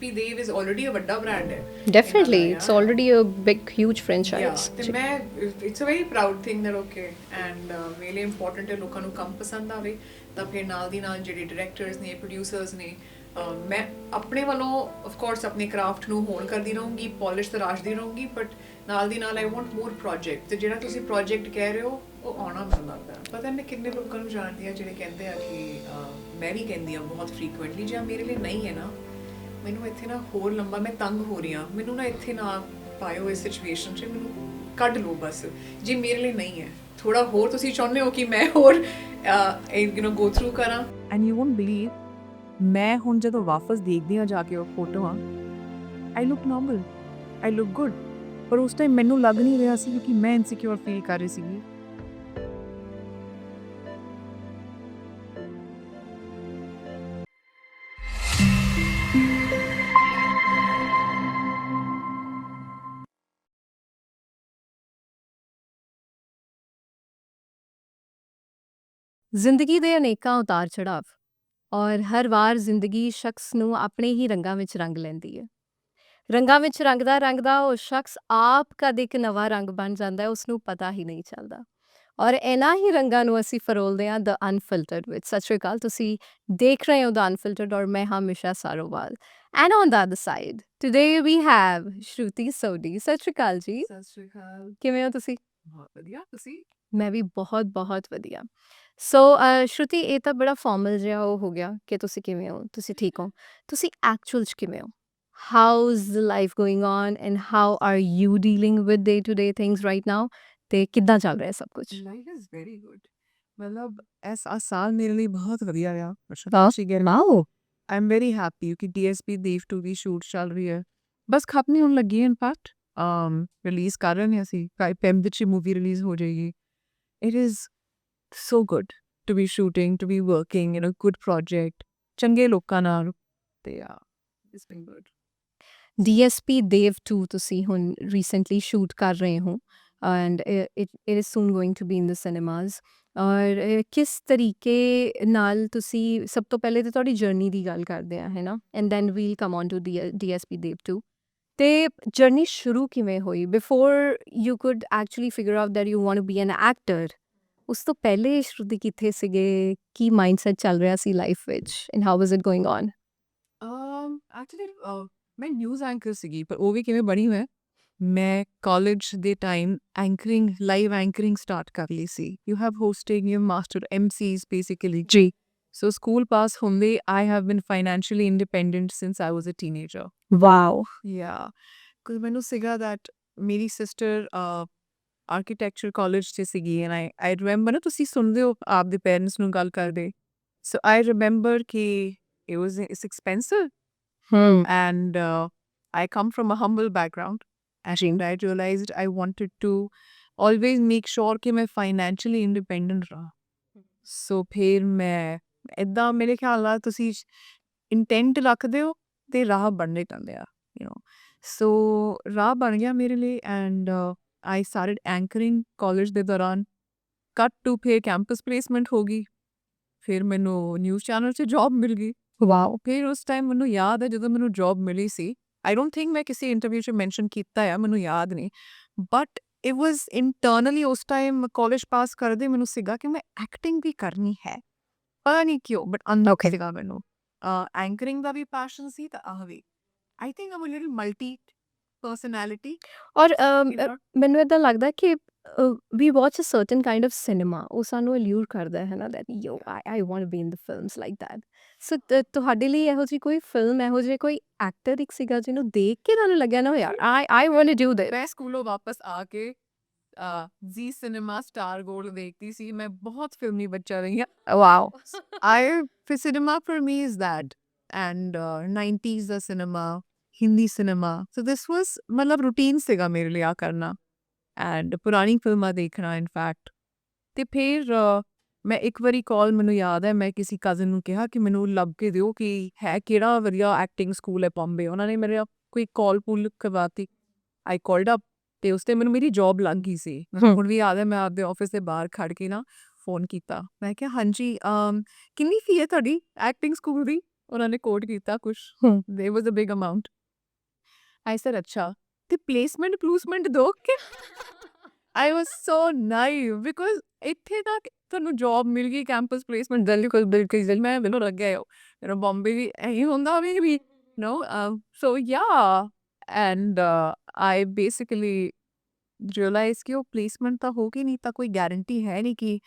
DSP Dev is already a ਵੱਡਾ brand ਹੈ ਇਹਨਾਂ Definitely, ਦਾ it's ਯਾਰ already a big, huge yeah franchise. ਤੇ ਮੈਂ it's a very proud thing that okay and really important ਹੈ ਲੋਕਾਂ ਨੂੰ ਕੰਮ ਪਸੰਦ ਆਵੇ ਤਾਂ ਫਿਰ ਨਾਲ ਦੀ ਨਾਲ ਜਿਹੜੇ ਡਾਇਰੈਕਟਰਸ ਨੇ ਪ੍ਰੋਡਿਊਸਰਸ ਨੇ ਮੈਂ ਆਪਣੇ ਵੱਲੋਂ ਆਫ ਕੋਰਸ ਆਪਣੇ ਕਰਾਫਟ ਨੂੰ ਹੋਣ ਕਰਦੀ ਰਹੂੰਗੀ ਪਾਲਿਸ਼ ਤਰਾਸ਼ਦੀ ਰਹੂੰਗੀ ਬਟ ਨਾਲ ਦੀ ਨਾਲ ਆਈ ਵਾਂਟ ਮੋਰ ਪ੍ਰੋਜੈਕਟ ਤੇ ਜਿਹੜਾ ਤੁਸੀਂ ਪ੍ਰੋਜੈਕਟ ਕਹਿ ਰਹੇ ਹੋ ਉਹ ਆਉਣਾ ਮੈਨੂੰ ਲੱਗਦਾ ਪਤਾ ਨਹੀਂ ਕਿੰਨੇ ਲੋਕਾਂ ਨੂੰ ਜਾਣਦੀ ਆ ਜਿਹੜੇ ਕਹਿੰਦੇ ਆ ਕਿ ਮੈਂ ਵੀ ਕਹਿੰਦੀ ਆ ਬਹੁਤ ਫ੍ਰੀਕੁਐਂਟਲੀ ਜਾਂ ਮੇਰੇ ਲਈ ਨਹੀਂ ਹੈ ਨਾ ਮੈਨੂੰ ਇੱਥੇ ਨਾ ਹੋਰ ਲੰਬਾ ਮੈਂ ਤੰਗ ਹੋ ਰਹੀ ਹਾਂ ਮੈਨੂੰ ਨਾ ਇੱਥੇ ਨਾ ਪਾਇਓ ਇਸ ਸਿਚੁਏਸ਼ਨ 'ਚ ਮੈਨੂੰ ਕੱਢ ਲਓ ਬਸ ਜੇ ਮੇਰੇ ਲਈ ਨਹੀਂ ਹੈ ਥੋੜਾ ਹੋਰ ਤੁਸੀਂ ਚਾਹੁੰਦੇ ਹੋ ਕਿ ਮੈਂ ਹੋਰ ਗੋ ਥਰੂ ਕਰਾਂ ਐਂਡ ਯੂ ਵੋਂਟ ਬਲੀਵ ਮੈਂ ਹੁਣ ਜਦੋਂ ਵਾਪਸ ਦੇਖਦੀ ਹਾਂ ਜਾ ਕੇ ਉਹ ਫੋਟੋਆਂ I look normal I look good ਪਰ ਉਸ ਟਾਈਮ ਮੈਨੂੰ ਲੱਗ ਨਹੀਂ ਰਿਹਾ ਸੀ ਕਿ ਮੈਂ ਇਨਸਿਕਿਉਰ ਫੀਲ ਕਰ ਰਹੀ ਸੀਗੀ ਜ਼ਿੰਦਗੀ ਦੇ ਅਨੇਕਾਂ ਉਤਾਰ ਚੜਾਵ ਔਰ ਹਰ ਵਾਰ ਜ਼ਿੰਦਗੀ ਸ਼ਖਸ ਨੂੰ ਆਪਣੇ ਹੀ ਰੰਗਾਂ ਵਿੱਚ ਰੰਗ ਲੈਂਦੀ ਹੈ। ਰੰਗਾਂ ਵਿੱਚ ਰੰਗਦਾ ਰੰਗਦਾ ਉਹ ਸ਼ਖਸ ਆਪ ਕਦ ਇੱਕ ਨਵਾਂ ਰੰਗ ਬਣ ਜਾਂਦਾ ਹੈ ਉਸਨੂੰ ਪਤਾ ਹੀ ਨਹੀਂ ਚੱਲਦਾ। ਔਰ ਇਹਨਾਂ ਹੀ ਰੰਗਾਂ ਨੂੰ ਅਸੀਂ ਫਰੋਲਦੇ ਹਾਂ ਦ ਅਨਫਿਲਟਰਡ ਵਿੱਚ। ਸਤਿ ਸ਼੍ਰੀ ਅਕਾਲ, ਤੁਸੀਂ ਦੇਖ ਰਹੇ ਹੋ ਦ ਅਨਫਿਲਟਰਡ ਔਰ ਮੈਂ ਹਾਂ Misha Sarowal. And on the other side today we have Shruti Sodhi. Sat Shri ਅਕਾਲ ਜੀ, ਸਤਿ ਸ਼੍ਰੀ ਅਕਾਲ ਕਿਵੇਂ ਹੋ ਤੁਸੀਂ? ਬਹੁਤ ਵਧੀਆ ਤੁਸੀਂ ਮੈਂ ਵੀ ਬਹੁਤ ਬਹੁਤ ਵਧੀਆ। ਸੋ ਸ਼ਰੂਤੀ, ਇਹ ਤਾਂ ਬੜਾ ਫਾਰਮਲ ਜਿਹਾ ਉਹ ਹੋ ਗਿਆ ਕਿ ਤੁਸੀਂ ਕਿਵੇਂ ਹੋ, ਤੁਸੀਂ ਠੀਕ ਹੋ। ਤੁਸੀਂ ਐਕਚੁਅਲ 'ਚ ਕਿਵੇਂ ਹੋ? How is the life going on and how are you dealing with day to day things right now? ਤੇ ਕਿੱਦਾਂ ਚੱਲ ਰਿਹਾ ਸਭ ਕੁਝ? ਲਾਈਫ ਇਜ਼ ਵੈਰੀ ਗੁੱਡ ਮਤਲਬ ਇਸ ਸਾਲ ਮੇਰੇ ਲਈ ਬਹੁਤ ਵਧੀਆ ਰਿਹਾ ਹਾਂ wow I am very happy ਕਿ ਡੀਐਸਪੀ ਦੇਵ 2 ਦੀ ਸ਼ੂਟ ਚੱਲ ਰਹੀ ਹੈ ਬਸ ਖਤਮ ਹੀ ਹੋਣ ਲੱਗੀ ਹੈ ਇਨਫੈਕਟ ਰਿਲੀਜ਼ ਕਰ ਰਹੇ ਹਾਂ ਅਸੀਂ ਪੈਮ ਵਿੱਚ ਮੂਵੀ ਰਿਲੀਜ਼ ਹੋ ਜਾਏਗੀ it is so good to be shooting, to be working in a good project. ਚੰਗੇ ਲੋਕਾਂ ਨਾਲ ਤੇ it's been good. DSP Dev 2 ਤੁਸੀਂ ਹੁਣ ਰੀਸੈਂਟਲੀ ਸ਼ੂਟ ਕਰ ਰਹੇ ਹੋ and it is soon going to be in the cinemas. ਔਰ ਕਿਸ ਤਰੀਕੇ ਨਾਲ ਤੁਸੀਂ, ਸਭ ਤੋਂ ਪਹਿਲੇ ਤਾਂ ਤੁਹਾਡੀ ਜਰਨੀ ਦੀ ਗੱਲ ਕਰਦੇ ਆ ਹੈ ਨਾ, and then we'll come on to DSP Dev 2। ਤੇ ਜਰਨੀ ਸ਼ੁਰੂ ਕਿਵੇਂ ਹੋਈ before you could actually figure out that you want to be an actor? ਉਸ ਤੋਂ ਪਹਿਲੇ ਸ਼ਰੂਤੀ ਕਿੱਥੇ ਸੀਗੇ? ਕੀ ਮਾਈਂਡਸੈਟ ਚੱਲ ਰਿਹਾ ਸੀ ਲਾਈਫ ਵਿੱਚ and how was it going on? Actually ਮੈਂ ਨਿਊਜ਼ ਐਂਕਰ ਸੀਗੀ ਪਰ ਉਹ ਵੀ ਕਿਵੇਂ ਬਣੀ ਹੋਇਆ ਮੈਂ ਕਾਲਜ ਦੇ time anchoring live anchoring start ਕਰ ਲਈ ਸੀ you have hosting you master MCs basically ਜੀ। ਸੋ ਸਕੂਲ ਪਾਸ ਹੁੰਦੇ I have been financially independent since I was a teenager wow. Yeah, because ਮੈਨੂੰ ਸੀਗਾ that ਮੇਰੀ ਸਿਸਟਰ ਆਰਕੀਟੈਕਚਰ ਕਾਲਜ 'ਚ ਸੀਗੀ ਐਂਡ ਆਈ ਰਿਮੈਂਬਰ ਨਾ ਤੁਸੀਂ ਸੁਣਦੇ ਹੋ ਆਪਦੇ ਪੇਰੈਂਟਸ ਨੂੰ ਗੱਲ ਕਰਦੇ ਸੋ ਆਈ ਰਿਮੈਂਬਰ ਕਿ it's expensive and I come from a humble background and I realized I wanted to always make sure ਕਿ ਮੈਂ financially independent ਰਹਾਂ ਸੋ ਫਿਰ ਮੈਂ ਇੱਦਾਂ ਮੇਰੇ ਖਿਆਲ ਨਾਲ ਤੁਸੀਂ ਇੰਟੈਂਟ ਰੱਖਦੇ ਹੋ ਤੇ ਰਾਹ ਬਣਨੇ ਪੈਂਦੇ ਆ you know ਸੋ ਰਾਹ ਬਣ ਗਿਆ ਮੇਰੇ ਲਈ and I started anchoring college ਦੇ ਦੌਰਾਨ ਕੱਟ ਟੂ ਫਿਰ ਕੈਂਪਸ ਪਲੇਸਮੈਂਟ ਹੋ ਗਈ ਫਿਰ ਮੈਨੂੰ ਨਿਊਜ਼ ਚੈਨਲ 'ਚ ਜੌਬ ਮਿਲ ਗਈ ਵਾਓ। ਫਿਰ ਉਸ ਟਾਈਮ ਮੈਨੂੰ ਯਾਦ ਹੈ ਜਦੋਂ ਮੈਨੂੰ ਜੌਬ ਮਿਲੀ ਸੀ ਆਈ ਡੋਂਟ ਥਿੰਕ ਮੈਂ ਕਿਸੇ ਇੰਟਰਵਿਊ 'ਚ ਮੈਂਸ਼ਨ ਕੀਤਾ ਆ ਮੈਨੂੰ ਯਾਦ ਨਹੀਂ ਬਟ ਇਟ ਵਾਜ਼ ਇੰਟਰਨਲੀ ਉਸ ਟਾਈਮ ਕਾਲਜ ਪਾਸ ਕਰਦੇ ਮੈਨੂੰ ਸੀਗਾ ਕਿ ਮੈਂ ਐਕਟਿੰਗ ਵੀ ਕਰਨੀ ਹੈ ਪਤਾ ਨਹੀਂ ਕਿਉਂ ਬਟ ਅੰਦਰ ਸੀਗਾ ਮੈਨੂੰ ਐਂਕਰਿੰਗ ਦਾ ਵੀ ਪੈਸ਼ਨ ਸੀ ਤਾਂ ਆਹ ਵੀ I think I'm a little multi personality ਔਰ ਮੈਨੂੰ ਇਦਾਂ ਲੱਗਦਾ ਕਿ we watch a certain kind of cinema, ਉਹ ਸਾਨੂੰ ਅਲਿਊਰ ਕਰਦਾ ਹੈ ਨਾ that yo I want to be in the films like that. So ਤੁਹਾਡੇ ਲਈ ਇਹੋ ਜਿਹੀ ਕੋਈ ਫਿਲਮ, ਇਹੋ ਜਿਹੇ ਕੋਈ ਐਕਟਰ ਇੱਕ ਸੀਗਾ ਜਿਹਨੂੰ ਦੇਖ ਕੇ ਤੁਹਾਨੂੰ ਲੱਗਿਆ ਨਾ ਯਾਰ I want to do this? ਮੈਂ ਸਕੂਲੋਂ ਵਾਪਸ ਆ ਕੇ ਜੀ ਸਿਨੇਮਾ ਸਟਾਰ ਗੋਲਡ ਦੇਖਦੀ ਸੀ ਮੈਂ ਬਹੁਤ ਫਿਲਮੀ ਬੱਚਾ ਰਹੀ ਹਾਂ ਵਾਓ। ਆਈ ਫਿਰ cinema for me is that and 90s ਦਾ cinema Hindi cinema so this was ਮਤਲਬ ਰੂਟੀਨ ਸੀਗਾ ਮੇਰੇ ਲਈ ਆ ਕਰਨਾ ਐਂਡ ਪੁਰਾਣੀ ਫਿਲਮਾਂ ਦੇਖਣਾ ਇਨਫੈਕਟ ਤੇ ਫਿਰ ਮੈਂ ਇੱਕ ਵਾਰੀ ਕਾਲ ਮੈਨੂੰ ਯਾਦ ਹੈ ਮੈਂ ਕਿਸੇ ਕਜ਼ਨ ਨੂੰ ਕਿਹਾ ਕਿ ਮੈਨੂੰ ਲੱਭ ਕੇ ਦਿਓ ਕਿ ਹੈ ਕਿਹੜਾ ਵਧੀਆ ਐਕਟਿੰਗ ਸਕੂਲ ਹੈ ਬੰਬੇ ਉਹਨਾਂ ਨੇ ਮੇਰੇ ਕੋਈ ਕਾਲ ਪੂਲ ਕਰਵਾਤੀ ਆਈ ਕਾਲਡ ਅਪ ਤੇ ਉਸ ਤੇ ਮੈਨੂੰ ਮੇਰੀ ਜੌਬ ਲੱਗ ਗਈ ਸੀ ਹੁਣ ਵੀ ਯਾਦ ਹੈ ਮੈਂ ਆਪਦੇ ਆਫਿਸ ਦੇ ਬਾਹਰ ਖੜ ਕੇ ਨਾ ਫੋਨ ਕੀਤਾ ਮੈਂ ਕਿਹਾ ਹਾਂਜੀ ਕਿੰਨੀ ਫੀ ਹੈ ਤੁਹਾਡੀ ਐਕਟਿੰਗ ਸਕੂਲ ਦੀ ਉਹਨਾਂ ਨੇ ਕੋਟ ਕੀਤਾ ਕੁਛ ਹੂੰ। there was a big amount I said ਅੱਛਾ ਤੇ ਪਲੇਸਮੈਂਟ ਦੋ ਕਿ I was so naive because ਇੱਥੇ ਤਾਂ ਤੁਹਾਨੂੰ ਜੌਬ ਮਿਲ ਗਈ ਕੈਂਪਸ ਪਲੇਸਮੈਂਟ ਦਿੱਲੀ ਕੋਲ ਬਿਲਕੁਲ ਮੈਂ ਮੈਨੂੰ ਲੱਗਿਆ ਮੇਰਾ ਬੰਬੇ ਵੀ ਇਹੀ ਹੁੰਦਾ ਵੀ no so yeah and I basically realized ਕਿ ਉਹ ਪਲੇਸਮੈਂਟ ਤਾਂ ਹੋਗੀ ਨਹੀਂ ਤਾਂ ਕੋਈ ਗਾਰੰਟੀ ਹੈ ਨਹੀਂ ਕਿ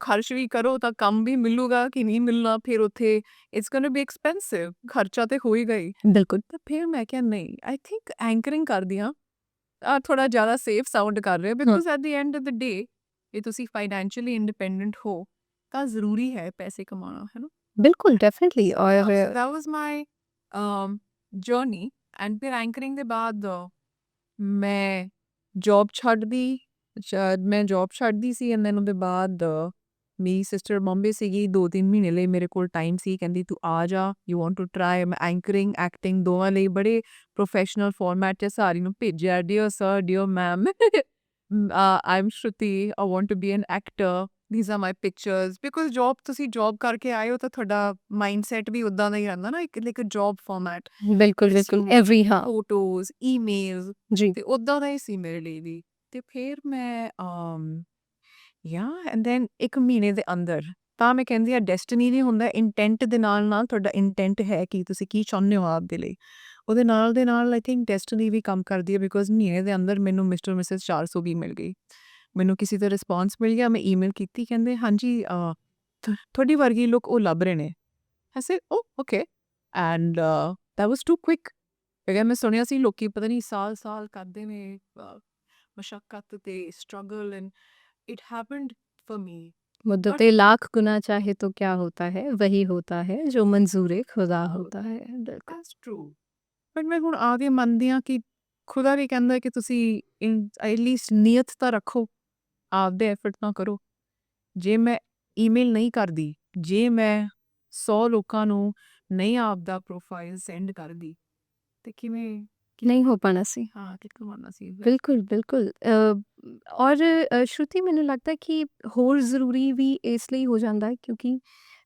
ਖਰਚ ਵੀ ਕਰੋ ਤਾਂ ਕੰਮ ਵੀ ਮਿਲੂਗਾ ਕਿ ਨਹੀਂ ਮਿਲਣਾ ਫਿਰ ਉੱਥੇ it's going to be expensive ਖਰਚਾ ਤੇ ਹੋ ਹੀ ਗਈ ਬਿਲਕੁਲ। ਤਾਂ ਫਿਰ ਮੈਂ ਕਿਹਾ ਨਹੀਂ ਆਈ ਥਿੰਕ ਐਂਕਰਿੰਗ ਕਰਦੀ ਹਾਂ ਥੋੜਾ ਜ਼ਿਆਦਾ ਸੇਫ ਸਾਊਂਡ ਕਰ ਰਿਹਾ because at the end of the day ਜੇ ਤੁਸੀਂ ਫਾਈਨੈਂਸ਼ੀਅਲੀ ਇੰਡੀਪੈਂਡੈਂਟ ਹੋ ਤਾਂ ਜ਼ਰੂਰੀ ਹੈ ਪੈਸੇ ਕਮਾਉਣਾ ਹੈ ਨਾ ਬਿਲਕੁਲ ਡੈਫੀਨਿਟਲੀ ਔਰ so that was my journey and ਫਿਰ ਐਂਕਰਿੰਗ ਦੇ ਬਾਅਦ ਮੈਂ ਜੌਬ ਛੱਡਦੀ ਮੈਂ ਜੌਬ ਛੱਡਦੀ ਸੀ ਐਂਡ ਦੈਨ ਉਹਦੇ ਬਾਅਦ ਮੇਰੀ ਸਿਸਟਰ ਬੰਬੇ ਸੀਗੀ 2-3 ਮਹੀਨੇ ਲਈ ਮੇਰੇ ਕੋਲ ਟਾਈਮ ਸੀ ਕਹਿੰਦੀ ਤੂੰ ਆ ਜਾ ਯੂ ਵਾਂਟ ਟੂ ਟਰਾਈ ਮੈਂ ਐਂਕਰਿੰਗ ਐਕਟਿੰਗ ਦੋਵਾਂ ਲਈ ਬੜੇ ਪ੍ਰੋਫੈਸ਼ਨਲ ਫਾਰਮੈਟ 'ਚ ਸਾਰੀ ਨੂੰ ਭੇਜਿਆ dear sir dear ma'am I am Shruti I want to be an actor these are my pictures because job ਤੁਸੀਂ job ਕਰਕੇ ਆਏ ਹੋ ਤਾਂ ਤੁਹਾਡਾ ਮਾਈਂਡਸੈਟ ਵੀ ਉਦਾਂ ਦਾ ਹੀ ਰਹਿੰਦਾ ਨਾ ਇੱਕ ਲਾਈਕ ਅ ਜੌਬ ਫਾਰਮੈਟ ਬਿਲਕੁਲ ਐਵਰੀ ਹਾਂ ਫੋਟੋਜ਼ ਈਮੇਲਸ ਜੀ ਤੇ ਉਦਾਂ ਦਾ ਹੀ ਸੀ ਮੇਰੇ ਲਈ ਵੀ ਤੇ ਫਿਰ ਮੈਂ ਯਾ ਐਂਡ ਦੈਨ 1 ਮਹੀਨੇ ਦੇ ਅੰਦਰ ਤਾਂ ਮੈਂ ਕਹਿੰਦੀ ਆ ਡੈਸਟੀਨੀ ਨਹੀਂ ਹੁੰਦਾ ਇੰਟੈਂਟ ਦੇ ਨਾਲ ਤੁਹਾਡਾ ਇੰਟੈਂਟ ਹੈ ਕਿ ਤੁਸੀਂ ਕੀ ਚਾਹੁੰਦੇ ਹੋ ਆਪਦੇ ਲਈ ਉਹਦੇ ਨਾਲ ਦੇ ਨਾਲ ਆਈ ਥਿੰਕ ਡੈਸਟੀਨੀ ਵੀ ਕੰਮ ਕਰਦੀ ਹੈ ਬਿਕੋਜ਼ ਮਹੀਨੇ ਦੇ ਅੰਦਰ ਮੈਨੂੰ ਮਿਸਟਰ ਮਿਸਿਸ 400 ਵੀ ਮਿਲ ਗਈ ਮੈਨੂੰ ਕਿਸੇ ਦਾ ਰਿਸਪੌਂਸ ਮਿਲ ਗਿਆ ਮੈਂ ਈਮੇਲ ਕੀਤੀ ਕਹਿੰਦੇ ਹਾਂਜੀ ਤੁਹਾਡੀ ਵਰਗੀ ਲੋਕ ਉਹ ਲੱਭ ਰਹੇ ਨੇ I said oh okay and that was too quick ਕਿਉਂਕਿ ਮੈਂ ਸੁਣਿਆ ਸੀ ਲੋਕੀ ਪਤਾ ਨਹੀਂ ਸਾਲ ਕਰਦੇ ਨੇ ਮਸ਼ੱਕਤ ਤੇ struggle and it happened for me मुद्दत but लाख गुना चाहे तो क्या होता है वही होता है जो मंजूर खुदा out होता है बिल्कुल that's true but ਮੈਂ ਹੁਣ ਆ ਕੇ ਮੰਨਦੀ ਹਾਂ ਕਿ ਖੁਦਾ ਵੀ ਕਹਿੰਦਾ ਕਿ ਤੁਸੀਂ ਐਟਲੀਸਟ ਨੀਅਤ ਤਾਂ ਰੱਖੋ ਆਪਦੇ ਐਫਰਟ ਨਾ ਕਰੋ ਜੇ ਮੈਂ ਈਮੇਲ ਨਹੀਂ ਕਰਦੀ ਜੇ ਮੈਂ 100 ਲੋਕਾਂ ਨੂੰ ਨਹੀਂ ਆਪਦਾ ਪ੍ਰੋਫਾਈਲ ਸੈਂਡ ਕਰਦੀ ਤੇ ਕਿਵੇਂ नहीं हो पाना सी ਹਾਂ ਕਿੱਥੋਂ ਆਉਣਾ ਸੀ ਬਿਲਕੁਲ ਬਿਲਕੁਲ ਔਰ ਸ਼ਰੂਤੀ ਮੈਨੂੰ ਲੱਗਦਾ ਕਿ ਹੋਰ ਜ਼ਰੂਰੀ ਵੀ ਇਸ ਲਈ ਹੋ ਜਾਂਦਾ ਹੈ ਕਿਉਂਕਿ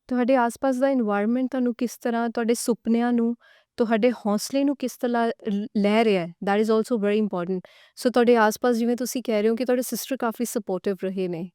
ਤੁਹਾਡੇ ਆਸ-ਪਾਸ ਦਾ এনवायरमेंट ਤੁਹਾਨੂੰ ਕਿਸ ਤਰ੍ਹਾਂ ਤੁਹਾਡੇ ਸੁਪਨਿਆਂ ਨੂੰ ਤੁਹਾਡੇ ਹੌਸਲੇ ਨੂੰ ਕਿਸ ਤਰ੍ਹਾਂ ਲੈ ਰਿਹਾ ਹੈ that is also very important ਸੋ ਤੁਹਾਡੇ ਆਸ-ਪਾਸ ਜਿਵੇਂ ਤੁਸੀਂ ਕਹਿ ਰਹੇ ਹੋ ਕਿ ਤੁਹਾਡੇ ਸਿਸਟਰ ਕਾਫੀ ਸਪੋਰਟਿਵ ਰਹੇ ਨੇ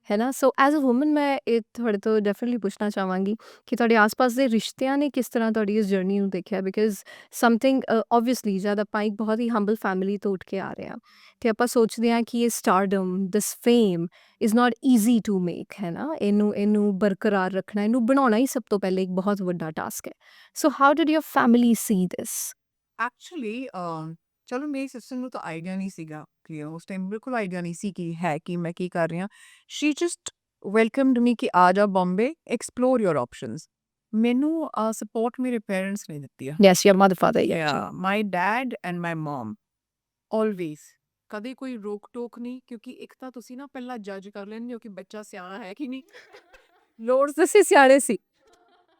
ਹੈ ਨਾ ਸੋ ਐਜ਼ ਅ ਵੂਮਨ ਮੈਂ ਇਹ ਤੁਹਾਡੇ ਤੋਂ ਡੈਫੀਨਿਟਲੀ ਪੁੱਛਣਾ ਚਾਹਾਂਗੀ ਕਿ ਤੁਹਾਡੇ ਆਸ-ਪਾਸ ਦੇ ਰਿਸ਼ਤਿਆਂ ਨੇ ਕਿਸ ਤਰ੍ਹਾਂ ਤੁਹਾਡੀ ਇਸ ਜਰਨੀ ਨੂੰ ਦੇਖਿਆ ਬਿਕਾਜ਼ ਸਮਥਿੰਗ ਆਬਵੀਅਸਲੀ ਜਦ ਆਪਾਂ ਇੱਕ ਬਹੁਤ ਹੀ ਹੰਬਲ ਫੈਮਿਲੀ ਤੋਂ ਉੱਠ ਕੇ ਆ ਰਹੇ ਹਾਂ ਤੇ ਆਪਾਂ ਸੋਚਦੇ ਹਾਂ ਕਿ ਇਹ stardom this fame is not easy to make ਹੈ ਨਾ ਇਹਨੂੰ ਬਰਕਰਾਰ ਰੱਖਣਾ ਇਹਨੂੰ ਬਣਾਉਣਾ ਹੀ ਸਭ ਤੋਂ ਪਹਿਲੇ ਇੱਕ ਬਹੁਤ ਵੱਡਾ ਟਾਸਕ ਹੈ ਸੋ how did your family C this actually ਚਲੋ ਮੇਰੀ ਸਿਸਟਰ ਨੂੰ ਤਾਂ ਆਈਡੀਆ ਨਹੀਂ ਸੀਗਾ ਕਿ ਉਸ ਟਾਈਮ ਬਿਲਕੁਲ ਆਈਡੀਆ ਨਹੀਂ ਸੀ ਕਿ ਹੈ ਕਿ ਮੈਂ ਕੀ ਕਰ ਰਹੀ ਹਾਂ ਸ਼ੀ ਜਸਟ ਵੈਲਕਮਡ ਮੀ ਕਿ ਆ ਜਾ ਬੰਬੇ ਐਕਸਪਲੋਰ ਯੋਰ ਆਪਸ਼ਨਸ ਮੈਨੂੰ ਸਪੋਰਟ ਮੇਰੇ ਪੇਰੈਂਟਸ ਨੇ ਦਿੱਤੀ ਆ yes your mother father my dad and my mum always ਕਦੇ ਕੋਈ ਰੋਕ ਟੋਕ ਨਹੀਂ ਕਿਉਂਕਿ ਇੱਕ ਤਾਂ ਤੁਸੀਂ ਨਾ ਪਹਿਲਾਂ ਜੱਜ ਕਰ ਲੈਂਦੇ ਹੋ ਕਿ ਬੱਚਾ ਸਿਆਣਾ ਹੈ ਕਿ ਨਹੀਂ ਲੋੜ ਤੁਸੀਂ ਸਿਆਣੇ ਸੀ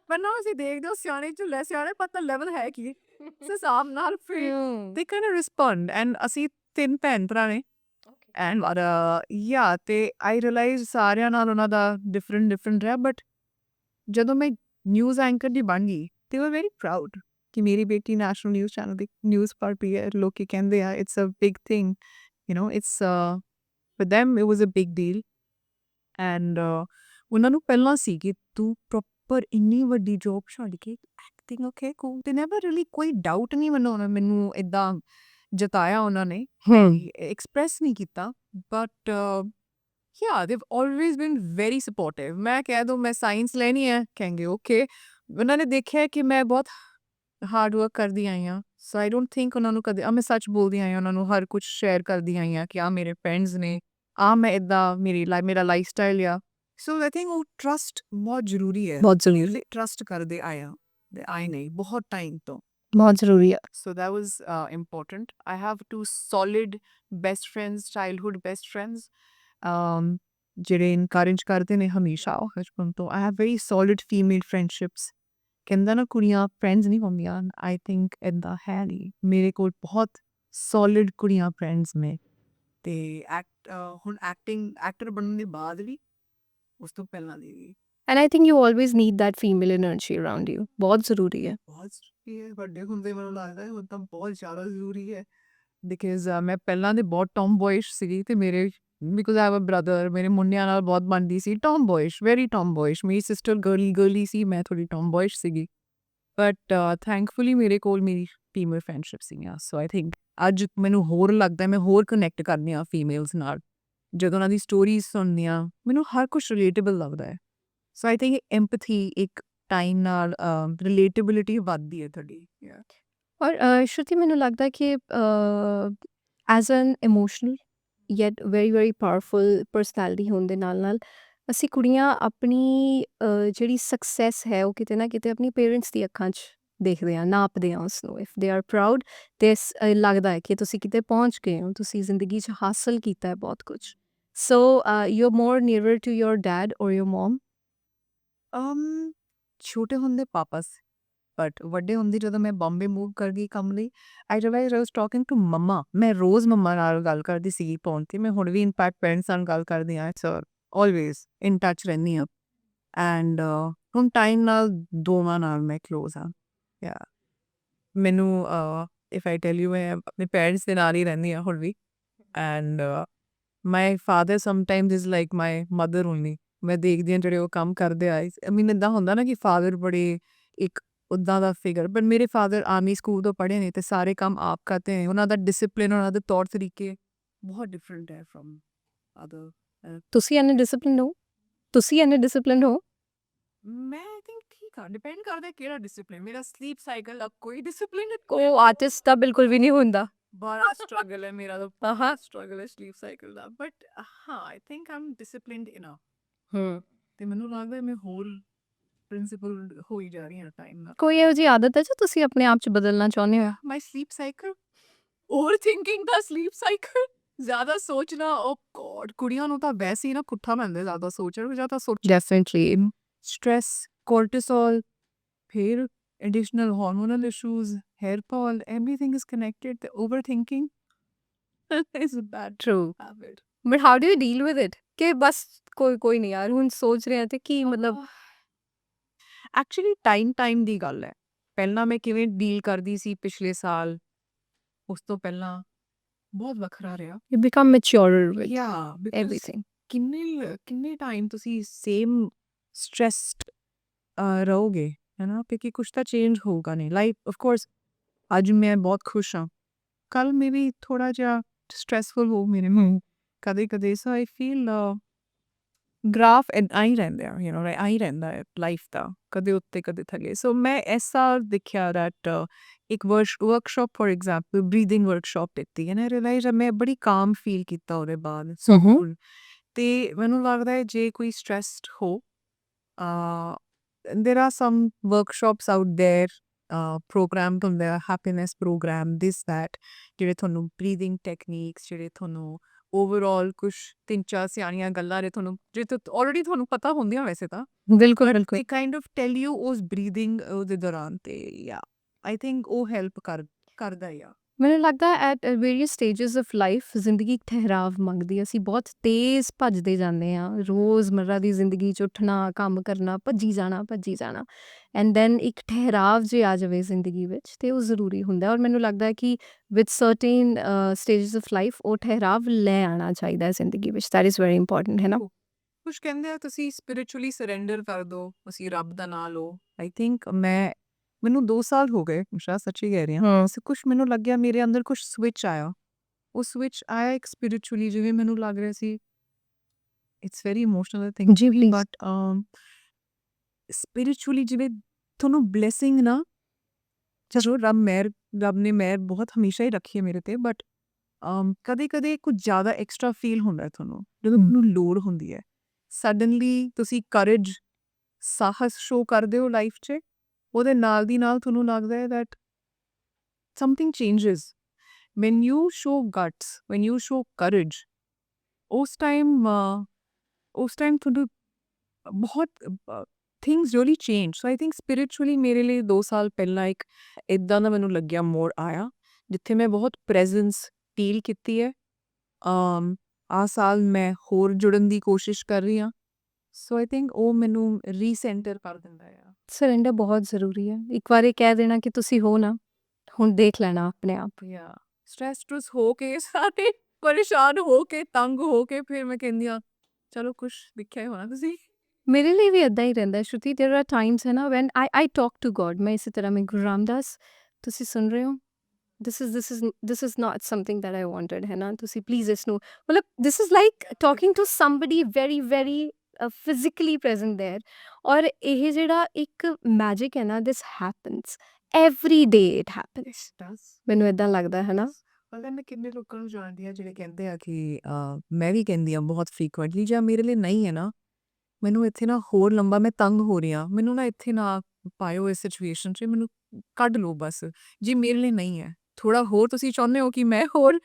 ਪਰ ਨਾ ਅਸੀਂ ਦੇਖਦੇ ਹੋ ਸਿਆਣੇ ਚ ਲੈ ਸਿਆਣੇ ਪਤਾ ਲੈਵਲ ਹੈ ਕੀ ਇਸ ਹਿਸਾਬ ਨਾਲ ਫਿਰ they kind of respond and ਅਸੀਂ 3 ਭੈਣ ਭਰਾ ਨੇ and yeah ਤੇ I realized ਸਾਰਿਆਂ ਨਾਲ ਉਹਨਾਂ ਦਾ different ਰਿਹਾ but ਜਦੋਂ ਮੈਂ ਨਿਊਜ਼ ਐਂਕਰ ਦੀ ਬਣ ਗਈ they were very proud ਕਿ ਮੇਰੀ ਬੇਟੀ ਨੈਸ਼ਨਲ ਨਿਊਜ਼ ਚੈਨਲ ਦੀ ਨਿਊਜ਼ ਪੜ੍ਹ ਰਹੀ ਹੈ ਲੋਕੀ ਕਹਿੰਦੇ ਆ it's a big thing it's for them it was a big deal and ਉਹਨਾਂ ਨੂੰ ਪਹਿਲਾਂ ਸੀ ਕਿ ਤੂੰ ਪ੍ਰੋਪਰ ਇੰਨੀ ਵੱਡੀ ਜੌਬ ਛੱਡ ਕੇ ਐਕਟਿੰਗ ਓਕੇ ਕੂਲ ਤੇ ਨੈਵਰ ਰੀਲੀ ਕੋਈ ਡਾਊਟ ਨਹੀਂ ਮੈਨੂੰ ਇਦਾਂ ਜਤਾਇਆ ਉਹਨਾਂ ਨੇ ਐਕਸਪ੍ਰੈਸ ਨਹੀਂ ਕੀਤਾ but yeah they've always been very supportive ਮੈਂ ਕਹਿ ਦੂੰ ਮੈਂ ਸਾਇੰਸ ਲੈਣੀ ਹੈ ਕਹਿੰਗੇ ਓਕੇ ਉਹਨਾਂ ਨੇ ਦੇਖਿਆ ਕਿ ਮੈਂ ਬਹੁਤ ਹਾਰਡ ਵਰਕ ਕਰਦੀ ਆਈ ਹਾਂ ਸੋ ਆਈ ਡੋਂਟ ਥਿੰਕ ਉਹਨਾਂ ਨੂੰ ਕਦੇ ਮੈਂ ਸੱਚ ਬੋਲਦੀ ਆਈ ਹਾਂ ਉਹਨਾਂ ਨੂੰ ਹਰ ਕੁਝ ਸ਼ੇਅਰ ਕਰਦੀ ਆਈ ਹਾਂ ਕਿ ਆ ਮੇਰੇ ਫਰੈਂਡਸ ਨੇ ਆ ਮੈਂ ਇਦਾਂ ਮੇਰਾ ਲਾਈਫ ਸਟਾਈਲ ਆ ਸੋ ਆਈ ਥਿੰਕ ਉਹ ਟਰਸਟ ਬਹੁਤ ਜ਼ਰੂਰੀ ਹੈ ਬਹੁਤ ਜ਼ਰੂਰੀ ਟਰਸਟ ਕਰਦੇ ਆਇਆ ਤੇ ਆਈ ਨਹੀਂ ਬਹੁਤ ਟਾਈਮ ਤੋਂ ਬਹੁਤ ਜ਼ਰੂਰੀ ਆ so that was important I have 2 solid best friends childhood best friends ਜਿਹੜੇ ਇਨਕਰੇਜ ਕਰਦੇ ਨੇ ਹਮੇਸ਼ਾ ਬਚਪਨ ਤੋਂ I have very solid female friendships ਕਹਿੰਦਾ ਨਾ ਕੁੜੀਆਂ ਫਰੈਂਡਸ ਨਹੀਂ ਹੁੰਦੀਆਂ I think ਏਦਾਂ ਹੈ ਨਹੀਂ ਮੇਰੇ ਕੋਲ ਬਹੁਤ solid ਕੁੜੀਆਂ ਫਰੈਂਡਸ ਨੇ ਤੇ ਹੁਣ ਐਕਟਰ ਬਣਨ ਦੇ ਬਾਅਦ ਵੀ ਉਸ ਤੋਂ ਪਹਿਲਾਂ ਦੀ ਵੀ and I think you always need that female energy around you ਬਹੁਤ ਜ਼ਰੂਰੀ ਹੈ। ਬਹੁਤ ਜ਼ਰੂਰੀ ਹੈ, ਵੱਡੇ ਹੁੰਦੇ ਮੈਨੂੰ ਲੱਗਦਾ ਹੈ ਉਹ ਤਾਂ ਬਹੁਤ ਜ਼ਿਆਦਾ ਜ਼ਰੂਰੀ ਹੈ। ਬਿਕਾਜ਼ ਮੈਂ ਪਹਿਲਾਂ ਦੇ ਬਹੁਤ ਟੌਮ ਬੋਇਸ਼ ਸੀਗੀ ਤੇ ਮੇਰੇ because I have a brother, ਮੇਰੇ ਮੁੰਡਿਆਂ ਨਾਲ ਬਹੁਤ ਬਣਦੀ ਸੀ, tomboyish, very tomboyish. ਮੇਰੀ ਸਿਸਟਰ ਗਰਲੀ ਸੀ, ਮੈਂ ਥੋੜੀ ਟੌਮ ਬੋਇਸ਼ ਸੀਗੀ। ਬਟ ਥੈਂਕਫੁਲੀ ਮੇਰੇ ਕੋਲ ਮੇਰੀ ਫੀਮੇਲ ਫਰੈਂਡਸ਼ਿਪ ਸੀਗੀਆਂ। ਸੋ ਆਈ ਥਿੰਕ ਅੱਜ ਮੈਨੂੰ ਹੋਰ ਲੱਗਦਾ ਮੈਂ ਹੋਰ ਕਨੈਕਟ ਕਰਦੀ ਹਾਂ ਫੀਮੇਲਸ ਨਾਲ। ਜਦੋਂ ਉਹਨਾਂ ਦੀ ਸਟੋਰੀਜ਼ ਸੁਣਦੀ ਹਾਂ ਮੈਨੂੰ ਹਰ ਕੁਛ ਰਿਲੇਟੇਬਲ ਲੱਗਦਾ ਹੈ। ਸੋ ਆਈ ਥਿੰਕ ਐਮਪੈਥੀ ਇੱਕ ਟਾਈਮ ਨਾਲ ਰਿਲੇਟੇਬਿਲਿਟੀ ਵੱਧਦੀ ਹੈ ਤੁਹਾਡੀ। ਔਰ ਸ਼ਰੂਤੀ ਮੈਨੂੰ ਲੱਗਦਾ ਕਿ as an emotional yet very very powerful personality ਹੋਣ ਦੇ ਨਾਲ ਨਾਲ ਅਸੀਂ ਕੁੜੀਆਂ ਆਪਣੀ ਜਿਹੜੀ ਸਕਸੈਸ ਹੈ ਉਹ ਕਿਤੇ ਨਾ ਕਿਤੇ ਆਪਣੀ ਪੇਰੈਂਟਸ ਦੀ ਅੱਖਾਂ 'ਚ ਦੇਖਦੇ ਹਾਂ, ਨਾਪਦੇ ਹਾਂ ਉਸਨੂੰ। ਇਫ ਦੇ ਆਰ ਪ੍ਰਾਊਡ ਤੇ ਲੱਗਦਾ ਹੈ ਕਿ ਤੁਸੀਂ ਕਿਤੇ ਪਹੁੰਚ ਗਏ ਹੋ, ਤੁਸੀਂ ਜ਼ਿੰਦਗੀ 'ਚ ਹਾਸਲ ਕੀਤਾ ਹੈ ਬਹੁਤ ਕੁਛ। So you are more nearer to your dad ਔਰ ਯੋਰ ਮੋਮ? ਛੋਟੇ ਹੁੰਦੇ ਪਾਪਾ ਸੀ, ਬਟ ਵੱਡੇ ਹੁੰਦੇ ਜਦੋਂ ਮੈਂ ਬੰਬੇ ਮੂਵ ਕਰ ਗਈ ਕੰਮ ਲਈ, I realise I was talking to mama. ਮੈਂ ਰੋਜ਼ ਮੰਮਾ ਨਾਲ ਗੱਲ ਕਰਦੀ ਸੀਗੀ ਫੋਨ 'ਤੇ। ਮੈਂ ਹੁਣ ਵੀ ਇਨਫੈਕਟ ਪੈਰੈਂਟਸ ਨਾਲ ਗੱਲ ਕਰਦੀ ਹਾਂ। ਇਟਸ ਆਲਵੇਜ਼ ਇਨ ਟੱਚ ਰਹਿੰਦੀ ਹਾਂ। ਐਂਡ ਹੁਣ ਟਾਈਮ ਨਾਲ ਦੋਵਾਂ ਨਾਲ ਮੈਂ ਕਲੋਜ਼ ਹਾਂ। ਯਾ ਮੈਨੂੰ ਇਫ ਆਈ ਟੈਲ ਯੂ ਮੈਂ ਆਪਣੇ ਪੈਰੈਂਟਸ ਦੇ ਨਾਲ ਹੀ ਰਹਿੰਦੀ ਹਾਂ ਹੁਣ ਵੀ। And my father sometimes is like my mother only. ਮੈਂ ਦੇਖਦੀ ਹਾਂ ਜਿਹੜੇ ਉਹ ਕੰਮ ਕਰਦੇ ਆਏ, ਆਈ ਮੀਨ ਇੱਦਾਂ ਹੁੰਦਾ ਨਾ ਕਿ ਫਾਦਰ ਬੜੇ ਇੱਕ ਉੱਦਾਂ ਦਾ ਫਿਗਰ, ਬਟ ਮੇਰੇ ਫਾਦਰ ਆਰਮੀ ਸਕੂਲ ਤੋਂ ਪੜ੍ਹੇ ਨੇ ਤੇ ਸਾਰੇ ਕੰਮ ਆਪ ਕਰਦੇ ਨੇ। ਉਹਨਾਂ ਦਾ ਡਿਸਿਪਲਿਨ, ਉਹਨਾਂ ਦੇ ਤੌਰ ਤਰੀਕੇ ਬਹੁਤ ਡਿਫਰੈਂਟ ਹੈ ਫਰੋਮ ਅਦਰ। ਤੁਸੀਂ ਇੰਨੇ ਡਿਸਪਲਿਨ ਹੋ? ਤੁਸੀਂ ਇੰਨੇ ਡਿਸਪਲਿਨ ਹੋ? ਮੈਂ ਆਈ ਥਿੰਕ ਠੀਕ ਆ, ਡਿਪੈਂਡ ਕਰਦਾ ਕਿਹੜਾ ਡਿਸਿਪਲਿਨ। ਮੇਰਾ ਸਲੀਪ ਸਾਈਕਲ ਦਾ ਕੋਈ ਡਿਸਿਪਲਿਨ ਕੋਈ ਆਰਟਿਸਟ ਦਾ ਬਿਲਕੁਲ ਵੀ ਨਹੀਂ ਹੁੰਦਾ। ਬੜਾ ਸਟਰਗਲ ਹੈ ਮੇਰਾ ਤਾਂ, ਬਹੁਤ ਸਟਰਗਲ ਹੈ ਸਲੀਪ ਸਾਈਕਲ ਦਾ। ਬਟ ਹਾਂ I think I am disciplined enough ਤੇ ਮੈਨੂੰ ਲੱਗਦਾ ਮੈਂ ਹੋਰ ਪ੍ਰਿੰਸੀਪਲ ਹੋਈ ਜਾ ਰਹੀ ਹਾਂ ਟਾਈਮ ਨਾਲ। ਕੋਈ ਇਹੋ ਜਿਹੀ ਆਦਤ ਹੈ ਜੋ ਤੁਸੀਂ ਆਪਣੇ ਆਪ 'ਚ ਬਦਲਣਾ ਚਾਹੁੰਦੇ ਹੋ? ਮਾਈ ਸਲੀਪ ਸਾਈਕਲ, ਓਵਰ ਥਿੰਕਿੰਗ ਦਾ ਸਲੀਪ ਸਾਈਕਲ, ਜ਼ਿਆਦਾ ਸੋਚਣਾ। ਓ ਗੋਡ, ਕੁੜੀਆਂ ਨੂੰ ਤਾਂ ਵੈਸੇ ਹੀ ਨਾ ਪੁੱਠਾ ਪੈਂਦਾ ਜ਼ਿਆਦਾ ਸੋਚਣ, ਜ਼ਿਆਦਾ ਸੋਚ। ਡੈਫੀਨਿਟਲੀ। ਸਟ੍ਰੈਸ, ਕੋਰਟੀਸੋਲ, ਫਿਰ additional hormonal issues, hair fall, everything is connected. The overthinking is a bad true. habit. But how do you deal with it? ਕਿ ਬਸ ਕੋਈ ਨਹੀਂ ਯਾਰ, ਹੁਣ ਸੋਚ ਰਹੇ ਹਾਂ ਤੇ ਕੀ ਮਤਲਬ? ਐਕਚੁਅਲੀ ਟਾਈਮ ਦੀ ਗੱਲ ਹੈ। ਪਹਿਲਾਂ ਮੈਂ ਕਿਵੇਂ ਡੀਲ ਕਰਦੀ ਸੀ ਪਿਛਲੇ ਸਾਲ, ਉਸ ਤੋਂ ਪਹਿਲਾਂ ਬਹੁਤ ਵੱਖਰਾ ਰਿਹਾ। ਯੂ ਬਿਕਮ ਮੈਚਿਓਰਰ ਵਿਦ ਯਾ ਬਿਕਾਜ਼ ਐਵਰੀਥਿੰਗ। ਕਿੰਨੇ ਟਾਈਮ ਤੁਸੀਂ ਸੇਮ ਸਟ੍ਰੈਸਡ ਰਹੋਗੇ, ਹੈ ਨਾ? ਕਿਉਂਕਿ ਕੁਛ ਤਾਂ ਚੇਂਜ ਹੋਊਗਾ ਨਹੀਂ। ਲਾਈਫ ਆਫ ਕੋਰਸ ਅੱਜ ਮੈਂ ਬਹੁਤ ਖੁਸ਼ ਹਾਂ, ਕੱਲ ਮੇ ਵੀ ਥੋੜਾ ਜਿਹਾ ਸਟ੍ਰੈਸਫੁਲ ਹੋ ਮੇਰੇ ਨੂੰ ਕਦੇ ਕਦੇ। ਸੋ ਆਈ ਫੀਲ ਗ੍ਰਾਫ ਆਈ ਰਹਿੰਦਾ, ਯੂ ਨੋ ਆਈ ਰਹਿੰਦਾ ਹੈ ਲਾਈਫ ਦਾ, ਕਦੇ ਉੱਤੇ ਕਦੇ ਥੱਲੇ। ਸੋ ਮੈਂ ਐਸਾ ਦੇਖਿਆ ਦੈਟ ਇੱਕ workshop for example breathing workshop ਦਿੱਤੀ ਹੈ ਨਾ, ਰਿਅਲਾਈਜ਼ ਮੈਂ ਬੜੀ ਕਾਮ ਫੀਲ ਕੀਤਾ ਉਹਦੇ ਬਾਅਦ ਸਕੂਲ। ਤੇ ਮੈਨੂੰ ਲੱਗਦਾ ਹੈ ਜੇ ਕੋਈ ਸਟ੍ਰੈਸਡ ਹੋ, there are some workshops out there, programme ਹੁੰਦੇ ਆ, ਹੈਪੀਨੈਸ ਪ੍ਰੋਗਰਾਮ, ਦਿਸ ਦੈਟ, ਜਿਹੜੇ ਤੁਹਾਨੂੰ ਬਰੀਦਿੰਗ ਟੈਕਨੀਕਸ, ਜਿਹੜੇ ਤੁਹਾਨੂੰ ਓਵਰਆਲ ਕੁਛ 3-4 ਸਿਆਣੀਆਂ ਗੱਲਾਂ ਨੇ ਤੁਹਾਨੂੰ, ਜੇ ਆਲਰੇਡੀ ਤੁਹਾਨੂੰ ਪਤਾ ਹੁੰਦੀਆਂ ਵੈਸੇ ਤਾਂ, ਬਿਲਕੁਲ ਬਿਲਕੁਲ। they kind of tell you ਉਸ ਬਰੀਦਿੰਗ ਉਹਦੇ ਦੌਰਾਨ। ਤੇ ਯਾ ਆਈ ਥਿੰਕ ਉਹ ਹੈਲਪ ਕਰਦਾ ਆ। ਮੈਨੂੰ ਲੱਗਦਾ at various stages of life ਜ਼ਿੰਦਗੀ ਠਹਿਰਾਵ ਮੰਗਦੀ ਹੈ। ਅਸੀਂ ਬਹੁਤ ਤੇਜ਼ ਭੱਜਦੇ ਜਾਂਦੇ ਹਾਂ ਰੋਜ਼ਮर्रा ਦੀ ਜ਼ਿੰਦਗੀ 'ਚ, ਉੱਠਣਾ, ਕੰਮ ਕਰਨਾ, ਭੱਜੀ ਜਾਣਾ ਐਂਡ ਦੈਨ ਇੱਕ ਠਹਿਰਾਵ ਜੇ ਆ ਜਾਵੇ ਜ਼ਿੰਦਗੀ ਵਿੱਚ ਤੇ ਉਹ ਜ਼ਰੂਰੀ ਹੁੰਦਾ। ਔਰ ਮੈਨੂੰ ਲੱਗਦਾ ਹੈ ਕਿ with certain stages of life ਉਹ ਠਹਿਰਾਵ ਲੈ ਆਉਣਾ ਚਾਹੀਦਾ ਹੈ ਜ਼ਿੰਦਗੀ ਵਿੱਚ। ਦੈਟ ਇਜ਼ ਵੈਰੀ ਇੰਪੋਰਟੈਂਟ, ਹੈ ਨਾ? ਕੁਛ ਕਹਿੰਦੇ ਆ ਤੁਸੀਂ ਸਪਿਰਿਚੁਅਲੀ ਸਰੈਂਡਰ ਕਰ ਦਿਓ, ਅਸੀਂ ਰੱਬ ਦਾ ਨਾਂ ਲਓ। ਆਈ ਥਿੰਕ ਮੈਨੂੰ 2 ਸਾਲ ਹੋ ਗਏ, ਸ਼ਾਇਦ ਸੱਚੀ ਕਹਿ ਰਹੀ ਹਾਂ। ਕੁਛ ਮੈਨੂੰ ਲੱਗਿਆ ਮੇਰੇ ਅੰਦਰ ਕੁਛ ਸਵਿਚ ਆਇਆ। ਉਹ ਸਵਿਚ ਆਇਆ ਇੱਕ ਸਪਿਰਿਚੁਅਲੀ, ਜਿਵੇਂ ਮੈਨੂੰ ਲੱਗ ਰਿਹਾ ਸੀ, ਇਟਸ ਵੈਰੀ ਇਮੋਸ਼ਨਲ ਥਿੰਗ ਜੀ ਪਲੀਜ਼। ਬਟ ਸਪਿਰਿਚੁਅਲੀ ਜਿਵੇਂ ਤੁਹਾਨੂੰ ਬਲੈਸਿੰਗ ਨਾ, ਚਲੋ ਰੱਬ ਨੇ ਮਿਹਰ ਬਹੁਤ ਹਮੇਸ਼ਾ ਹੀ ਰੱਖੀ ਹੈ ਮੇਰੇ ਤੇ, ਬਟ ਕਦੇ ਕਦੇ ਕੁਝ ਜ਼ਿਆਦਾ ਐਕਸਟਰਾ ਫੀਲ ਹੁੰਦਾ ਤੁਹਾਨੂੰ ਜਦੋਂ ਤੁਹਾਨੂੰ ਲੋੜ ਹੁੰਦੀ ਹੈ। ਸਡਨਲੀ ਤੁਸੀਂ ਕਰੇਜ, ਸਾਹਸ ਸ਼ੋ ਕਰਦੇ ਹੋ ਲਾਈਫ 'ਚ, ਉਹਦੇ ਨਾਲ ਦੀ ਨਾਲ ਤੁਹਾਨੂੰ ਲੱਗਦਾ ਹੈ that something changes when you show guts, when you show courage. ਉਸ ਟਾਈਮ ਤੁਹਾਨੂੰ ਬਹੁਤ things really change. So I think spiritually ਮੇਰੇ ਲਈ 2 ਸਾਲ ਪਹਿਲਾਂ ਇੱਕ ਇੱਦਾਂ ਦਾ ਮੈਨੂੰ ਲੱਗਿਆ ਮੋੜ ਆਇਆ, ਜਿੱਥੇ ਮੈਂ ਬਹੁਤ ਪ੍ਰੈਜ਼ੈਂਸ ਫੀਲ ਕੀਤੀ ਹੈ। ਆਹ ਸਾਲ ਮੈਂ ਹੋਰ ਜੁੜਨ ਦੀ ਕੋਸ਼ਿਸ਼ ਕਰ ਰਹੀ ਹਾਂ ਸੋ ਆਈ ਥਿੰਕ ਉਹ ਮੈਨੂੰ ਰੀਸੈਂਟਰ ਕਰ ਦਿੰਦਾ ਆ। ਸਰੈਂਡਰ ਬਹੁਤ ਜ਼ਰੂਰੀ ਹੈ। ਇੱਕ ਵਾਰ ਇਹ ਕਹਿ ਦੇਣਾ ਕਿ ਤੁਸੀਂ ਹੋ ਨਾ, ਹੁਣ ਦੇਖ ਲੈਣਾ ਆਪਣੇ ਆਪ। ਯਾ ਸਟ੍ਰੈਸ ਸਟ੍ਰੈਸ ਹੋ ਕੇ ਸਾਰੇ ਪਰੇਸ਼ਾਨ ਹੋ ਕੇ ਤੰਗ ਹੋ ਕੇ ਫਿਰ ਮੈਂ ਕਹਿੰਦੀ ਹਾਂ ਚਲੋ ਕੁਛ ਦੇਖਿਆ ਹੀ ਹੋਣਾ ਤੁਸੀਂ। ਮੇਰੇ ਲਈ ਵੀ ਏਦਾਂ ਹੀ ਰਹਿੰਦਾ ਹੈ ਸ਼ਰੂਤੀ। ਦੇयर ਆਰ ਟਾਈਮਸ ਹੈ ਨਾ when I talk to God. ਮੈਂ ਇਸੇ ਤਰ੍ਹਾਂ ਮੈਂ ਗੁਰੂ ਰਾਮਦਾਸ, ਤੁਸੀਂ ਸੁਣ ਰਹੇ ਹੋ, this is not something that I wanted ਹੈ ਨਾ, ਤੁਸੀਂ ਪਲੀਜ਼ ਇਸ ਨੂੰ ਮਤਲਬ this is like talking to somebody very very physically present there। ਔਰ ਇਹ ਜਿਹੜਾ ਇੱਕ ਮੈਜਿਕ ਹੈ ਨਾ, this happens every day, it happens। ਮੈਨੂੰ ਇਦਾਂ ਲੱਗਦਾ ਹੈ ਨਾ। ਪਤਾ ਮੈਂ ਕਿੰਨੇ ਲੋਕਾਂ ਨੂੰ ਜਾਣਦੀ ਆ ਜਿਹੜੇ ਕਹਿੰਦੇ ਆ ਕਿ ਮੈਂ ਵੀ ਕਹਿੰਦੀ ਆ ਬਹੁਤ ਫ੍ਰੀਕੁਐਂਟਲੀ, ਜਾਂ ਮੇਰੇ ਲਈ ਨਹੀਂ ਹੈ ਨਾ, ਮੈਨੂੰ ਇੱਥੇ ਨਾ ਹੋਰ ਲੰਬਾ ਮੈਂ ਤੰਗ ਹੋ ਰਹੀ ਹਾਂ, ਮੈਨੂੰ ਨਾ ਇੱਥੇ ਨਾ ਪਾਇਓ ਇਸ ਸਿਚੁਏਸ਼ਨ 'ਚ, ਮੈਨੂੰ ਕੱਢ ਲਓ ਬਸ, ਜੇ ਮੇਰੇ ਲਈ ਨਹੀਂ ਹੈ। ਥੋੜਾ ਹੋਰ ਤੁਸੀਂ ਚਾਹੁੰਦੇ ਹੋ ਕਿ ਮੈਂ ਹੋਰ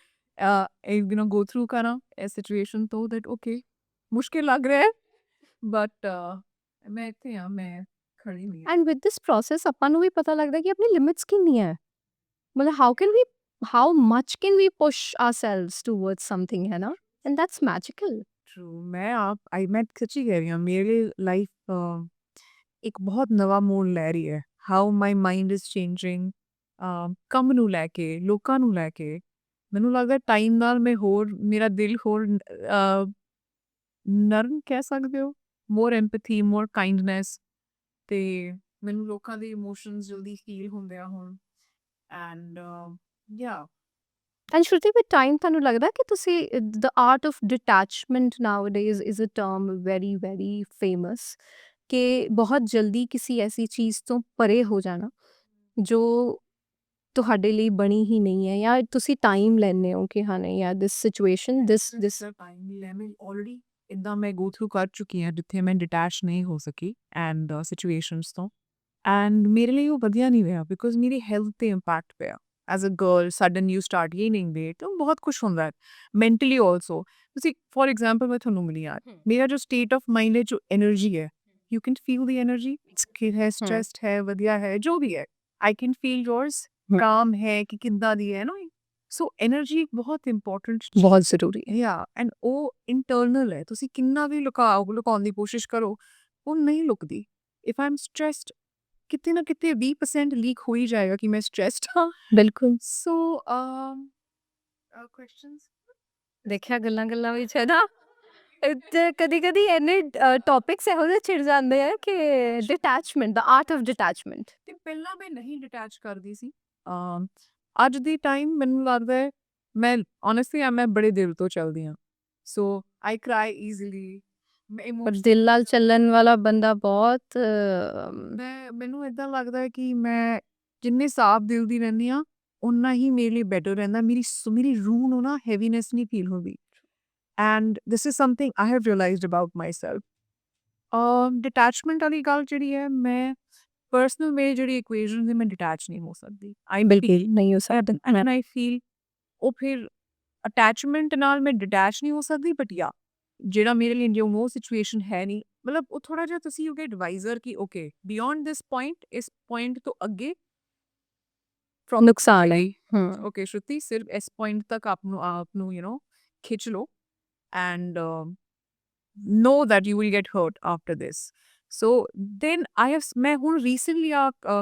ਗੋ ਥਰੂ ਕਰਾਂ ਇਸ ਸਿਚੁਏਸ਼ਨ ਤੋਂ, ਦੈਟ ਓਕੇ ਮੁਸ਼ਕਿਲ ਲੱਗ ਰਿਹਾ ਹੈ ਬਟ ਮੈਂ ਇੱਥੇ ਆ, ਮੈਂ ਖੜੀ ਨਹੀਂ ਹਾਂ। ਐਂਡ ਵਿਦ ਦਿਸ ਪ੍ਰੋਸੈਸ ਆਪਾਂ ਨੂੰ ਵੀ ਪਤਾ ਲੱਗਦਾ ਕਿ ਆਪਣੀ ਲਿਮਿਟਸ ਕਿੰਨੀਆਂ ਹੈ। ਮਤਲਬ how much can we push ourselves towards something ਹੈ ਨਾ, ਐਂਡ ਦੈਟਸ ਮੈਜੀਕਲ। ਟਰੂ ਮੈਂ ਸੱਚੀ ਕਹਿ ਰਹੀ ਹਾਂ, ਮੇਰੇ ਲਾਈਫ ਇੱਕ ਬਹੁਤ ਨਵਾਂ ਮੋੜ ਲੈ ਰਹੀ ਹੈ। How my mind is changing, ਕੰਮ ਨੂੰ ਲੈ ਕੇ, ਲੋਕਾਂ ਨੂੰ ਲੈ ਕੇ। ਮੈਨੂੰ ਲੱਗਦਾ ਟਾਈਮ ਨਾਲ ਮੈਂ ਹੋਰ, ਮੇਰਾ ਦਿਲ ਹੋਰ ਨਰਮ ਕਹਿ ਸਕਦੇ ਹੋ, ਮੋਰ ਐਮਪੈਥੀ, ਮੋਰ ਕਾਈਂਡਨੈਸ, ਤੇ ਮੈਨੂੰ ਲੋਕਾਂ ਦੇ ਇਮੋਸ਼ਨਸ ਜਲਦੀ ਫੀਲ ਹੁੰਦੇ ਆ ਹੁਣ। And yeah and Shruti with time ਤੁਹਾਨੂੰ ਲੱਗਦਾ ਕਿ ਤੁਸੀਂ the art of detachment nowadays is a term very very famous, ਕਿ ਬਹੁਤ ਜਲਦੀ ਕਿਸੇ ਐਸੀ ਚੀਜ਼ ਤੋਂ ਪਰੇ ਹੋ ਜਾਣਾ ਜੋ ਤੁਹਾਡੇ ਲਈ ਬਣੀ ਹੀ ਨਹੀਂ ਹੈ, ਜਾਂ ਤੁਸੀਂ ਟਾਈਮ ਲੈਂਦੇ ਹੋ ਕਿ ਹਾਂ ਨਹੀਂ ਯਾਰ ਦਿਸ ਸਿਚੁਏਸ਼ਨ ਦਿਸ ਟਾਈਮ ਲੈ ਮੈਂ ਆਲਰੇਡੀ ਇੱਦਾਂ ਮੈਂ ਗੋ ਥਰੂ ਕਰ ਚੁੱਕੀ ਹਾਂ ਜਿੱਥੇ ਮੈਂ ਡਿਟੈਚ ਨਹੀਂ ਹੋ ਸਕੀ ਐਂਡ ਸਿਚੁਏਸ਼ਨਸ ਤੋਂ, ਐਂਡ ਮੇਰੇ ਲਈ ਉਹ ਵਧੀਆ ਨਹੀਂ ਰਿਹਾ ਬਿਕੋਜ਼ ਮੇਰੀ ਹੈਲਥ 'ਤੇ ਇੰਪੈਕਟ ਪਿਆ। As a girl sudden you start gaining weight, ਤਾਂ ਬਹੁਤ ਕੁਛ ਹੁੰਦਾ ਹੈ ਮੈਂਟਲੀ ਆਲਸੋ। ਤੁਸੀਂ ਫੋਰ ਐਗਜ਼ਾਮਪਲ ਮੈਂ ਤੁਹਾਨੂੰ ਮਿਲੀ ਆ, ਮੇਰਾ ਜੋ ਸਟੇਟ ਆਫ ਮਾਈਂਡ ਹੈ, ਜੋ ਐਨਰਜੀ ਹੈ, you can feel the energy, ਹੈ ਸਟ੍ਰੈਸਡ ਹੈ, ਵਧੀਆ ਹੈ, ਜੋ ਵੀ ਹੈ, ਆਈ ਕੈਨ ਫੀਲ ਯੋਰਸ, ਕਾਮ ਹੈ ਕਿ ਕਿੱਦਾਂ ਦੀ ਹੈ ਨਾ। ਸੋ ਐਨਰਜੀ ਬਹੁਤ ਇੰਪੋਰਟੈਂਟ ਬਹੁਤ ਜ਼ਰੂਰੀ ਹੈ। ਯਾ ਐਂਡ ਉਹ ਇੰਟਰਨਲ ਹੈ, ਤੁਸੀਂ ਕਿੰਨਾ ਵੀ ਲੁਕਾਉਣ ਦੀ ਕੋਸ਼ਿਸ਼ ਕਰੋ ਉਹ ਨਹੀਂ ਲੁਕਦੀ। ਇਫ ਆਈ ਐਮ ਸਟ੍ਰੈਸਡ, ਕਿਤੇ ਨਾ ਕਿਤੇ 20% ਲੀਕ ਹੋ ਹੀ ਜਾਏਗਾ ਕਿ ਮੈਂ ਸਟ੍ਰੈਸਡ ਹਾਂ। ਬਿਲਕੁਲ। ਸੋ ਕੁਐਸਚਨਸ ਦੇਖਿਆ ਗੱਲਾਂ ਗੱਲਾਂ ਵਿੱਚ ਹੈ ਨਾ, ਕਦੀ ਕਦੀ ਇੰਨੇ ਟੌਪਿਕਸ ਇਹੋ ਜਿਹੇ ਛਿੜ ਜਾਂਦੇ ਆ ਕਿ detachment, the art of detachment. ਤੇ ਪਹਿਲਾਂ ਮੈਂ ਨਹੀਂ ਡਿਟੈਚ ਕਰਦੀ ਸੀ। ਅੱਜ ਦੀ ਟਾਈਮ ਮੈਨੂੰ ਲੱਗਦਾ ਹੈ ਮੈਂ ਓਨੈਸਟਲੀ ਮੈਂ ਬੜੇ ਦਿਲ ਤੋਂ ਚੱਲਦੀ ਹਾਂ। ਸੋ ਆਈ ਕਰਾਈ ਈਜ਼ੀਲੀ, ਪਰ ਦਿਲ ਨਾਲ ਚੱਲਣ ਵਾਲਾ ਬੰਦਾ ਬਹੁਤ ਮੈਨੂੰ ਇਦਾਂ ਲੱਗਦਾ ਹੈ ਕਿ ਮੈਂ ਜਿੰਨੇ ਸਾਫ਼ ਦਿਲ ਦੀ ਰਹਿੰਦੀ ਹਾਂ ਉਨਾ ਹੀ ਮੇਰੇ ਲਈ ਬੈਟਰ ਰਹਿੰਦਾ। ਮੇਰੀ ਰੂਹ ਨੂੰ ਨਾ ਹੈਵੀਨੈਸ ਨਹੀਂ ਫੀਲ ਹੁੰਦੀ। And this is something I have realised about my self. Detachment ਵਾਲੀ ਗੱਲ ਜਿਹੜੀ ਹੈ, ਮੈਂ ਪਰਸਨਲ ਮੇਰੀ ਜਿਹੜੀ ਇਕੁਏਸ਼ਨ ਹੈ, ਮੈਂ ਡਿਟੈਚ ਨਹੀਂ ਹੋ ਸਕਦੀ। ਬਿਲਕੁਲ ਨਹੀਂ ਹੋ ਸਕਦਾ। ਐਂਡ ਆਈ ਫੀਲ ਉਹ ਫਿਰ ਅਟੈਚਮੈਂਟ ਨਾਲ ਮੈਂ ਡਿਟੈਚ ਨਹੀਂ ਹੋ ਸਕਦੀ, ਬਟ ਯਾ ਜਿਹੜਾ ਮੇਰੇ ਲਈ ਜੋ ਉਹ ਸਿਚੁਏਸ਼ਨ ਹੈ ਨਹੀਂ, ਮਤਲਬ ਉਹ ਥੋੜਾ ਜਿਹਾ ਤੁਸੀਂ ਯੂ ਗੈਟ ਵਾਈਜ਼ਰ ਕਿ ਓਕੇ ਬਿਯੋਂਡ ਦਿਸ ਪੁਆਇੰਟ, ਇਸ ਪੁਆਇੰਟ ਤੋਂ ਅੱਗੇ ਨੁਕਸਾਨ ਹੈ। ਓਕੇ ਸ਼ਰੂਤੀ, ਸਿਰਫ ਇਸ ਪੁਆਇੰਟ ਤੱਕ ਆਪ ਨੂੰ ਯੂ ਨੋ ਖਿੱਚ ਲਓ and know that you will get hurt after this. So then ਮੈਂ ਹੁਣ recently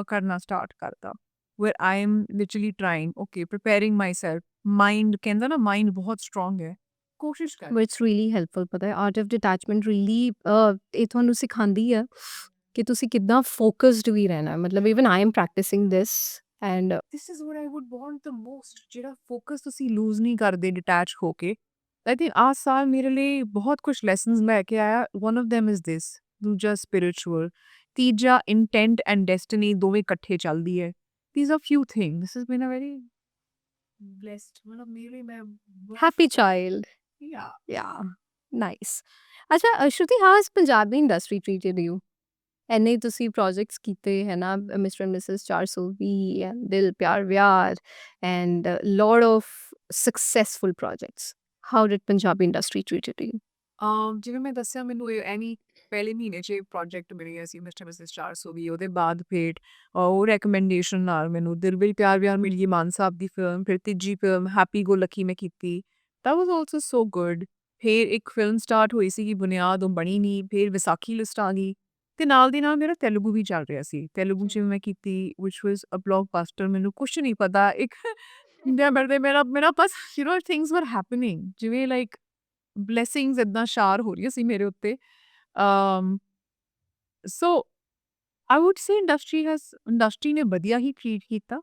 ਕਰਨਾ start ਕਰਤਾ where I am literally trying, okay, preparing myself. Mind ਕਹਿੰਦਾ ਨਾ, mind ਬਹੁਤ strong ਹੈ, ਕੋਸ਼ਿਸ਼ ਕਰ। It's really helpful. ਪਤਾ ਹੈ ਆਰਟ ਆਫ ਡਿਟੈਚਮੈਂਟ ਰੀਲੀ ਇਹ ਤੁਹਾਨੂੰ ਸਿਖਾਉਂਦੀ ਆ ਕਿ ਤੁਸੀਂ ਕਿੱਦਾਂ ਫੋਕਸਡ ਵੀ ਰਹਿਣਾ। ਮਤਲਬ even I am practising this and this is what I wood want the most, ਜਿਹੜਾ ਫੋਕਸ ਤੁਸੀਂ ਲੂਜ਼ ਨਹੀਂ ਕਰਦੇ ਡਿਟੈਚ ਹੋ ਕੇ। ਆਈ ਥਿੰਕ ਆਹ ਸਾਲ ਮੇਰੇ ਲਈ ਬਹੁਤ ਕੁਛ ਲੈਸਨਸ ਲੈ ਕੇ ਆਇਆ। One of them is this, ਦੂਜਾ ਸਪਿਰਿਚੁਅਲ, ਤੀਜਾ ਇੰਟੈਂਟ ਐਂਡ ਡੈਸਟੀਨੀ ਦੋਵੇਂ ਇਕੱਠੇ ਚੱਲਦੀ ਹੈ। These are few things. This has been a very blessed, ਮਤਲਬ ਮੇਰੇ ਮੈਂ ਹੈਪੀ ਚਾਈਲਡ। yeah nice. ਅੱਛਾ Shruti, how has Punjabi industry treated you? ਇੰਨੇ ਤੁਸੀਂ ਪ੍ਰੋਜੈਕਟਸ ਕੀਤੇ ਹੈ ਨਾ, mister and Mrs 420 and Dil Pyaar Vyaar and lot of successful projects. How did Punjabi industry treated you? ਜਿਵੇਂ ਮੈਂ ਦੱਸਿਆ, ਮੈਨੂੰ ਐਵੇਂ ਪਹਿਲੇ ਮਹੀਨੇ 'ਚ ਪ੍ਰੋਜੈਕਟ ਮਿਲ ਗਿਆ ਸੀ ਮਿਸਟਰ ਮਿਸਿਸ 420। ਉਹਦੇ ਬਾਅਦ ਫਿਰ ਉਹ ਰੈਕਮੈਂਡੇਸ਼ਨ ਨਾਲ ਮੈਨੂੰ ਦਿਲ ਵਿਲ ਪਿਆਰ ਵਿਆਰ ਮਿਲ ਗਈ, ਮਾਨ ਸਾਹਿਬ ਦੀ ਫਿਲਮ। ਫਿਰ ਤੀਜੀ ਫਿਲਮ ਹੈਪੀ ਗੋ ਲੱਕੀ ਮੈਂ ਕੀਤੀ, that was also so good. ਫਿਰ ਇੱਕ ਫਿਲਮ ਸਟਾਰਟ ਹੋਈ ਸੀਗੀ ਬੁਨਿਆਦ, ਉਹ ਬਣੀ ਨਹੀਂ, ਫਿਰ ਵਿਸਾਖੀ ਲਿਸਟ ਆ ਗਈ ਤੇ ਨਾਲ ਦੀ ਨਾਲ ਮੇਰਾ ਤੇਲਗੂ ਵੀ ਚੱਲ ਰਿਹਾ ਸੀ। ਤੇਲਗੂ 'ਚ ਵੀ ਮੈਂ ਕੀਤੀ which was a blockbuster, ਮੈਨੂੰ ਕੁਛ ਨਹੀਂ ਪਤਾ ਇੱਕ ਮੇਰਾ ਬਸ ਥਿੰਗਸ ਵਰ ਹੈਪਨਿੰਗ, ਜਿਵੇਂ ਲਾਈਕ ਬਲੈਸਿੰਗਸ ਏਦਾਂ ਸ਼ਾਰ ਹੋ ਰਹੀਆਂ ਸੀ ਮੇਰੇ ਉੱਤੇ। ਸੋ ਆਈ ਵੁੱਡ ਸੇ ਇੰਡਸਟਰੀ ਨੇ ਵਧੀਆ ਹੀ ਟਰੀਟ ਕੀਤਾ,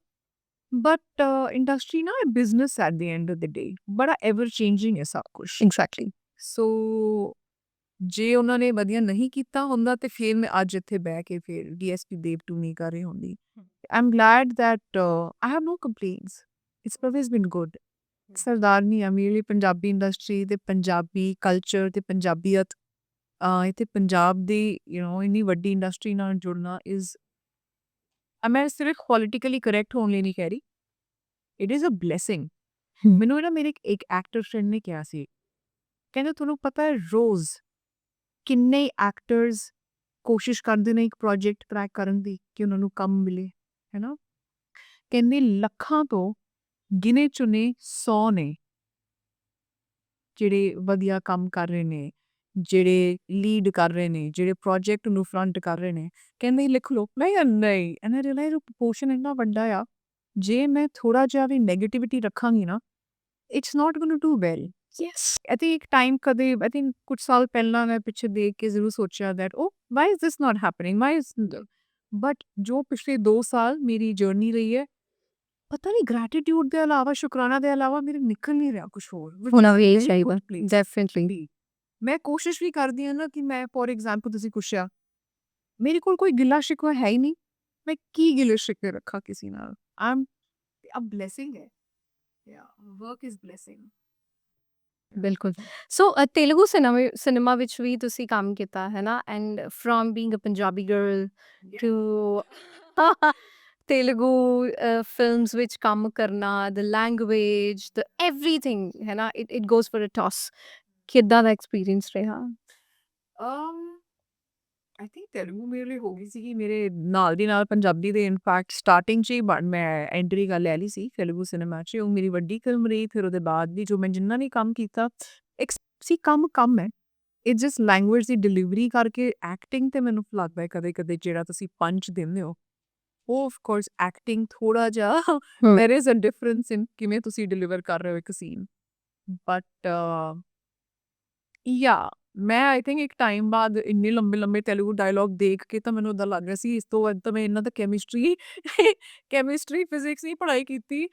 ਬਟ ਇੰਡਸਟਰੀ ਨਾ business at the end of the day, ਬੜਾ ਐਵਰ ਚੇਂਜਿੰਗ ਹੈ ਸਭ ਕੁਛ। ਐਗਜ਼ੈਕਟਲੀ। ਸੋ ਜੇ ਉਹਨਾਂ ਨੇ ਵਧੀਆ ਨਹੀਂ ਕੀਤਾ ਹੁੰਦਾ ਤੇ ਫਿਰ ਮੈਂ ਅੱਜ ਇੱਥੇ ਬਹਿ ਕੇ ਫਿਰ ਡੀਐਸਪੀ ਦੇਵ 2 ਨਹੀਂ ਕਰ ਰਹੀ ਹੁੰਦੀ। I'm glad that I have no complaints. It's always been good. ਸਰਦਾਰਨੀ ਆ ਮੇਰੇ ਲਈ ਪੰਜਾਬੀ ਇੰਡਸਟਰੀ ਤੇ ਪੰਜਾਬੀ ਕਲਚਰ ਤੇ ਪੰਜਾਬੀਅਤ, ਇੱਥੇ ਪੰਜਾਬ ਦੀ ਇੰਨੀ ਵੱਡੀ ਇੰਡਸਟਰੀ ਨਾਲ ਜੁੜਨਾ ਮੈਂ ਸਿਰਫ ਪੋਲੀਟੀਕਲੀ ਕਰੈਕਟ ਹੋਣ ਲਈ ਨਹੀਂ ਕਹਿ ਰਹੀ, ਇਟ ਇਜ਼ ਅ ਬਲੈਸਿੰਗ। ਮੈਨੂੰ ਨਾ ਮੇਰੇ ਇੱਕ ਐਕਟਰ ਫਰੈਂਡ ਨੇ ਕਿਹਾ ਸੀ, ਕਹਿੰਦੇ ਤੁਹਾਨੂੰ ਪਤਾ ਹੈ ਰੋਜ਼ ਕਿੰਨੇ ਐਕਟਰਸ ਕੋਸ਼ਿਸ਼ ਕਰਦੇ ਨੇ ਇੱਕ ਪ੍ਰੋਜੈਕਟ ਕਰੈਕ ਕਰਨ ਦੀ ਕਿ ਉਹਨਾਂ ਨੂੰ ਕੰਮ ਮਿਲੇ, ਹੈ ਨਾ। ਕਹਿੰਦੇ ਲੱਖਾਂ ਤੋਂ ਗਿਣੇ ਚੁਣੇ 100 ਨੇ ਜਿਹੜੇ ਵਧੀਆ ਕੰਮ ਕਰ ਰਹੇ ਨੇ, ਜਿਹੜੇ ਲੀਡ ਕਰ ਰਹੇ ਨੇ, ਜਿਹੜੇ ਪ੍ਰੋਜੈਕਟ ਨੂੰ ਫਰੰਟ ਕਰ ਰਹੇ ਨੇ। ਕਹਿੰਦੇ ਲਿਖ ਲਓ, ਮੈਂ ਕਿਹਾ ਨਹੀਂ, ਐਂਡ ਆਈ ਰਿਅਲਾਈਜ਼ ਪ੍ਰਪੋਰਸ਼ਨ ਇੰਨਾ ਵੱਡਾ ਆ, ਜੇ ਮੈਂ ਥੋੜਾ ਜਿਹਾ ਵੀ ਨੈਗੇਟਿਵਿਟੀ ਰੱਖਾਂਗੀ ਨਾ it's not going to do well. Yes, I think ਇੱਕ ਟਾਈਮ ਕਦੇ ਆਈ ਥਿੰਕ ਕੁਝ ਸਾਲ ਪਹਿਲਾਂ ਮੈਂ ਪਿੱਛੇ ਦੇਖ ਕੇ ਜ਼ਰੂਰ ਸੋਚਿਆ that oh why is this not happening, why is but ਜੋ ਪਿਛਲੇ 2 ਸਾਲ ਮੇਰੀ ਜਰਨੀ ਰਹੀ ਹੈ, ਪਤਾ ਨਹੀਂ ਗ੍ਰੈਟੀਟਿਊਡ ਦੇ ਇਲਾਵਾ, ਸ਼ੁਕਰਾਨਾ ਦੇ ਇਲਾਵਾ ਮੇਰੇ ਨਿਕਲ ਨਹੀਂ ਰਿਹਾ ਕੁਝ ਹੋਰ। ਹੋਣਾ ਵੀ ਇਹ ਚਾਹੀਦਾ, ਡੈਫੀਨਿਟਲੀ। ਮੈਂ ਕੋਸ਼ਿਸ਼ ਵੀ ਕਰਦੀ ਹਾਂ ਨਾ ਕਿ ਮੈਂ ਫੋਰ ਐਗਜ਼ਾਮਪਲ ਤੁਸੀਂ ਪੁੱਛਿਆ, ਮੇਰੇ ਕੋਲ ਕੋਈ ਗਿਲਾ ਸ਼ਿਕਵਾ ਹੈ ਹੀ ਨਹੀਂ, ਮੈਂ ਕੀ ਗਿਲੇ ਸ਼ਿਕਵੇ ਰੱਖਾਂ ਕਿਸੇ ਨਾਲ। ਆਮ ਅ ਬਲੇਸਿੰਗ ਹੈ, ਯਾ ਵਰਕ ਇਜ਼ ਬਲੇਸਿੰਗ। ਬਿਲਕੁਲ। ਸੋ ਤੇਲਗੂ ਸਿਨੇਮਾ ਵਿੱਚ ਵੀ ਤੁਸੀਂ ਕੰਮ ਕੀਤਾ ਹੈ ਨਾ, and from being a Punjabi girl to Telugu films ਵਿੱਚ ਕੰਮ ਕਰਨਾ, ਦ ਲੈਂਗੁਏਜ, ਦ ਐਵਰੀਥਿੰਗ ਹੈ ਨਾ, it goes for a toss. ਕਿੱਦਾਂ ਦਾ ਐਕਸਪੀਰੀਅੰਸ ਰਿਹਾ? ਆਈ ਥਿੰਕ ਤੇਲਗੂ ਮੇਰੇ ਲਈ ਹੋ ਗਈ ਸੀਗੀ ਮੇਰੇ ਨਾਲ ਦੀ ਨਾਲ ਪੰਜਾਬੀ ਦੇ, ਇਨਫੈਕਟ ਸਟਾਰਟਿੰਗ 'ਚ ਹੀ ਮੈਂ ਐਂਟਰੀ ਕਰ ਲੈ ਲਈ ਸੀ ਤੇਲਗੂ ਸਿਨੇਮਾ 'ਚ। ਉਹ ਮੇਰੀ ਵੱਡੀ ਫਿਲਮ ਰਹੀ, ਫਿਰ ਉਹਦੇ ਬਾਅਦ ਵੀ ਜੋ ਮੈਂ ਜਿੰਨਾ ਨੇ ਕੰਮ ਕੀਤਾ ਇੱਕ ਸੀ ਕੰਮ ਹੈ। ਇਹ ਜਸਟ ਲੈਂਗੁਏਜ ਦੀ ਡਿਲੀਵਰੀ ਕਰਕੇ ਐਕਟਿੰਗ ਤੇ ਮੈਨੂੰ ਲੱਗਦਾ ਹੈ ਕਦੇ ਜਿਹੜਾ ਤੁਸੀਂ ਪੰਚ ਦਿੰਦੇ ਹੋ, ਉਹ ਆਫ ਕੋਰਸ ਐਕਟਿੰਗ ਥੋੜਾ ਜਿਹਾ ਦੇयर ਇਜ਼ ਅ ਡਿਫਰੈਂਸ ਇਨ ਕਿਵੇਂ ਤੁਸੀਂ ਡਿਲੀਵਰ ਕਰ ਰਹੇ ਹੋ ਇੱਕ ਸੀਨ। ਬਟ ਯਾ ਮੈਂ ਆਈ ਥਿੰਕ ਇੱਕ ਟਾਈਮ ਬਾਅਦ ਇੰਨੇ ਲੰਬੇ ਤੇਲਗੂ ਡਾਇਲੋਗ ਦੇਖ ਕੇ ਤਾਂ ਮੈਨੂੰ ਇੱਦਾਂ ਲੱਗ ਰਿਹਾ ਸੀ ਇਸ ਤੋਂ ਵੱਧ ਤਾਂ ਮੈਂ ਇਹਨਾਂ ਦਾ ਕੈਮਿਸਟਰੀ ਫਿਜ਼ਿਕਸ ਨਹੀਂ ਪੜ੍ਹਾਈ ਕੀਤੀ,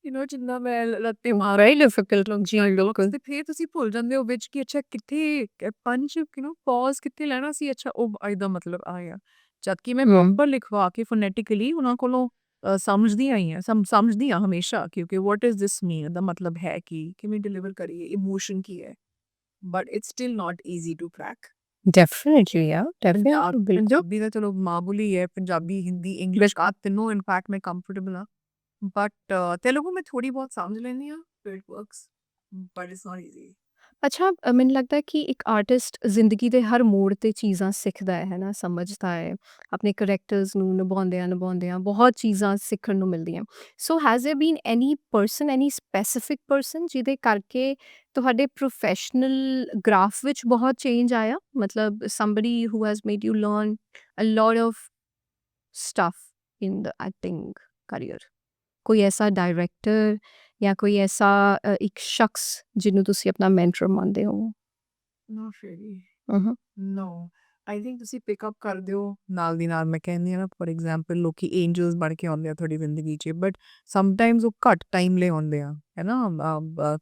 ਜਿੰਨਾ ਮੈਂ ਲੱਤੇ ਮਾਰ ਵੈਰੀ ਡਿਫਿਕਲਟ ਜੀ। ਤੇ ਫਿਰ ਤੁਸੀਂ ਭੁੱਲ ਜਾਂਦੇ ਹੋ ਵਿੱਚ ਕਿ ਅੱਛਾ ਕਿੱਥੇ ਪੰਚ ਪੌਜ਼ ਕਿੱਥੇ ਲੈਣਾ ਸੀ, ਅੱਛਾ ਉਹ ਇਹਦਾ ਮਤਲਬ ਆਇਆ। ਜਦ ਕਿ ਮੈਂ ਪ੍ਰੋਪਰ ਲਿਖਵਾ ਕੇ ਫੋਨੈਟਿਕਲੀ ਉਹਨਾਂ ਕੋਲੋਂ ਸਮਝਦੀ ਆਈ ਹਾਂ, ਸਮਝਦੀ ਹਾਂ ਹਮੇਸ਼ਾ, ਕਿਉਂਕਿ ਵਾਟ ਇਜ਼ ਦਿਸ ਮੀਨ ਦਾ ਮਤਲਬ ਹੈ ਕਿ ਕਿਵੇਂ ਡਿਲੀਵਰ ਕਰੀਏ, ਇਮੋਸ਼ਨ ਕੀ ਹੈ। But it's still not easy to crack. Definitely ya, definitely. Punjabi ਦਾ ਚਲੋ ਮਾਮੂਲੀ ਹੈ, ਪੰਜਾਬੀ, ਹਿੰਦੀ, ਇੰਗਲਿਸ਼ ਆ ਤਿੰਨੋਂ ਇਨਫੈਕਟ ਮੈਂ ਕੰਫਰਟੇਬਲ ਹਾਂ, ਬਟ ਤੇਲਗੂ ਮੈਂ ਥੋੜੀ ਬਹੁਤ ਸਮਝ ਲੈਂਦੀ ਹਾਂ, it works but it's not easy. ਅੱਛਾ, ਮੈਨੂੰ ਲੱਗਦਾ ਹੈ ਕਿ ਇੱਕ ਆਰਟਿਸਟ ਜ਼ਿੰਦਗੀ ਦੇ ਹਰ ਮੋੜ ਤੇ ਚੀਜ਼ਾਂ ਸਿੱਖਦਾ ਹੈ ਨਾ, ਸਮਝਦਾ ਹੈ। ਆਪਣੇ ਕਰੈਕਟਰਸ ਨੂੰ ਨਿਭਾਉਂਦਿਆਂ ਬਹੁਤ ਚੀਜ਼ਾਂ ਸਿੱਖਣ ਨੂੰ ਮਿਲਦੀਆਂ। So has there been any person, any specific person ਜਿਹਦੇ ਕਰਕੇ ਤੁਹਾਡੇ ਪ੍ਰੋਫੈਸ਼ਨਲ ਗ੍ਰਾਫ ਵਿੱਚ ਬਹੁਤ ਚੇਂਜ ਆਇਆ? ਮਤਲਬ somebody who has made you learn a lot of stuff in the acting career? ਕੋਈ ਐਸਾ ਡਾਇਰੈਕਟਰ ਜਾਂ ਕੋਈ ਐਸਾ ਇੱਕ ਸ਼ਖਸ ਜਿਹਨੂੰ ਤੁਸੀਂ ਆਪਣਾ ਮੈਂਟਰ ਮੰਨਦੇ ਹੋ? Not really. ਹੂੰ। No. I think ਤੁਸੀਂ ਪਿਕ ਅਪ ਕਰਦੇ ਹੋ ਨਾਲ ਦੀ ਨਾਲ। ਮੈਂ ਕਹਿੰਦੀ ਹਾਂ ਨਾ ਫੋਰ ਐਗਜ਼ਾਮਪਲ ਲੋਕੀ ਏਂਜਲਸ ਬਣ ਕੇ ਆਉਂਦੇ ਆ ਤੁਹਾਡੀ ਜ਼ਿੰਦਗੀ 'ਚ, ਬਟ ਸਮਟਾਈਮਸ ਉਹ ਘੱਟ ਟਾਈਮ ਲਈ ਆਉਂਦੇ ਆ, ਹੈ ਨਾ।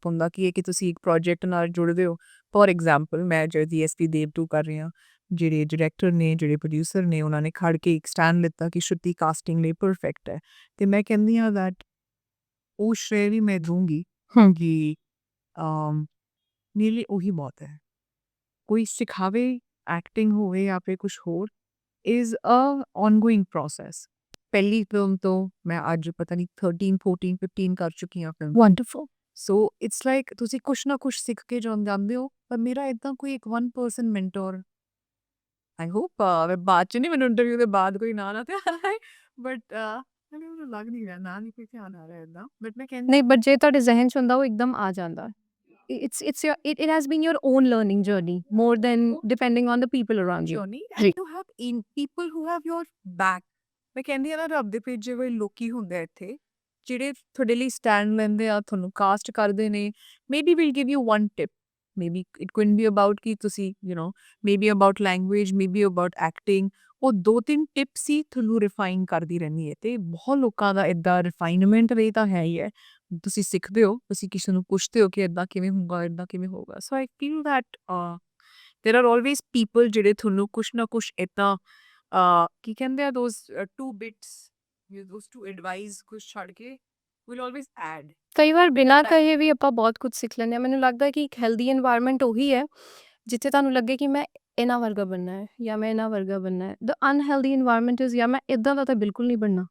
ਹੁੰਦਾ ਕੀ ਹੈ ਕਿ ਤੁਸੀਂ ਇੱਕ ਪ੍ਰੋਜੈਕਟ ਨਾਲ ਜੁੜਦੇ ਹੋ। ਫੋਰ ਐਗਜ਼ਾਮਪਲ ਮੈਂ ਜੋ DSP ਦੇਵ 2 ਕਰ ਰਹੀ ਹਾਂ, ਜਿਹੜੇ ਡਾਇਰੈਕਟਰ ਨੇ, ਜਿਹੜੇ ਪ੍ਰੋਡਿਊਸਰ ਨੇ, ਉਹਨਾਂ ਨੇ ਖੜ ਕੇ ਇੱਕ ਸਟੈਂਡ ਲਿੱਤਾ ਕਿ ਸ਼ਰੂਤੀ ਕਾਸਟਿੰਗ ਲਈ ਪਰਫੈਕਟ ਹੈ, ਅਤੇ ਮੈਂ ਕਹਿੰਦੀ ਹਾਂ ਦੈਟ ਉਹ ਸ਼੍ਰੇ ਵੀ ਮੈਂ ਦੂੰਗੀ ਕਿ ਮੇਰੇ ਲਈ ਉਹੀ ਬਹੁਤ ਹੈ। ਕੋਈ ਸਿਖਾਵੇ, ਐਕਟਿੰਗ ਹੋਵੇ ਜਾਂ ਫਿਰ ਕੁਛ ਹੋਰ, ਇਜ਼ ਅ ਔਨਗੋਇੰਗ ਪ੍ਰੋਸੈਸ। ਪਹਿਲੀ ਫਿਲਮ ਤੋਂ ਮੈਂ ਅੱਜ ਪਤਾ ਨਹੀਂ 13, 14, 15 ਕਰ ਚੁੱਕੀ ਹਾਂ film. Wonderful. So it's like ਤੁਸੀਂ ਕੁਛ ਨਾ ਕੁਛ ਸਿੱਖ ਕੇ ਜਾਂਦੇ ਹੋ, ਪਰ ਮੇਰਾ ਇੱਦਾਂ ਕੋਈ ਇੱਕ 1 ਪਰਸਨ ਮੈਂਟੋਰ ਆਈ ਹੋਪ ਬਾਅਦ 'ਚ ਨਹੀਂ ਮੈਨੂੰ ਇੰਟਰਵਿਊ ਦੇ ਬਾਅਦ ਕੋਈ ਨਾ ਤੇ ਆਏ, ਬਟ ਮੈਨੂੰ ਲੱਗ ਨਹੀਂ ਰਿਹਾ, ਨਾ ਨਹੀਂ ਕੋਈ ਧਿਆਨ ਆ ਰਿਹਾ ਇੱਦਾਂ, ਬਟ ਮੈਂ ਕਹਿੰਦੀ ਨਹੀਂ, ਬਟ ਜੇ ਤੁਹਾਡੇ ਜ਼ਿਹਨ 'ਚ ਹੁੰਦਾ ਉਹ ਇੱਕਦਮ ਆ ਜਾਂਦਾ। it has been your own learning journey more than depending on the people around you. journey ਜੀ। and you have in people who have your back. ਮੈਂ ਕਹਿੰਦੀ ਆ ਨਾ ਰੱਬ ਦੇ ਭੇਜੇ ਹੋਏ ਲੋਕੀ ਹੁੰਦੇ ਆ ਇੱਥੇ ਜਿਹੜੇ ਤੁਹਾਡੇ ਲਈ ਸਟੈਂਡ ਲੈਂਦੇ ਆ ਤੁਹਾਨੂੰ ਕਾਸਟ ਕਰਦੇ ਨੇ maybe we'll give you one tip maybe it couldn't be about ਕਿ ਤੁਸੀਂ maybe about language maybe about acting ਉਹ 2-3 ਟਿਪਸ ਹੀ ਤੁਹਾਨੂੰ ਰਿਫਾਈਨ ਕਰਦੀ ਰਹਿੰਦੀ ਹੈ ਤੇ ਬਹੁਤ ਲੋਕਾਂ ਦਾ ਇਦਾਂ ਰਿਫਾਈਨਮੈਂਟ ਰਹੀ ਤਾਂ ਹੈ ਹੀ ਹੈ ਤੁਸੀਂ ਸਿੱਖਦੇ ਹੋ ਤੁਸੀਂ ਕਿਸੇ ਨੂੰ ਪੁੱਛਦੇ ਹੋ ਕਿ ਇਦਾਂ ਕਿਵੇਂ ਹੋਊਗਾ ਇਦਾਂ ਕਿਵੇਂ ਹੋਊਗਾ so I feel that there are always people ਜਿਹੜੇ ਤੁਹਾਨੂੰ ਕੁਛ ਨਾ ਕੁਛ ਇਦਾਂ ਕੀ ਕਹਿੰਦੇ ਆ those two bits those two advice ਕੁਛ ਛੱਡ ਕੇ will always add ਕਈ ਵਾਰ ਬਿਨਾਂ ਕਹੇ ਵੀ ਆਪਾਂ ਬਹੁਤ ਕੁਝ ਸਿੱਖ ਲੈਂਦੇ ਹਾਂ। ਮੈਨੂੰ ਲੱਗਦਾ ਹੈ ਕਿ ਇੱਕ ਹੈਲਦੀ এনवायरमेंट ਉਹੀ ਹੈ ਜਿੱਥੇ ਤੁਹਾਨੂੰ ਲੱਗੇ ਕਿ ਮੈਂ ਇਹਨਾਂ ਵਰਗਾ ਬਣਨਾ ਹੈ ਜਾਂ ਮੈਂ ਇਹਨਾਂ ਵਰਗਾ ਬਣਨਾ ਹੈ। ਦ ਅਨਹੈਲਦੀ এনवायरमेंट ਇਜ਼ ਜਾਂ ਮੈਂ ਇਦਾਂ ਦਾ ਤਾਂ ਬਿਲਕੁਲ ਨਹੀਂ ਬਣਨਾ।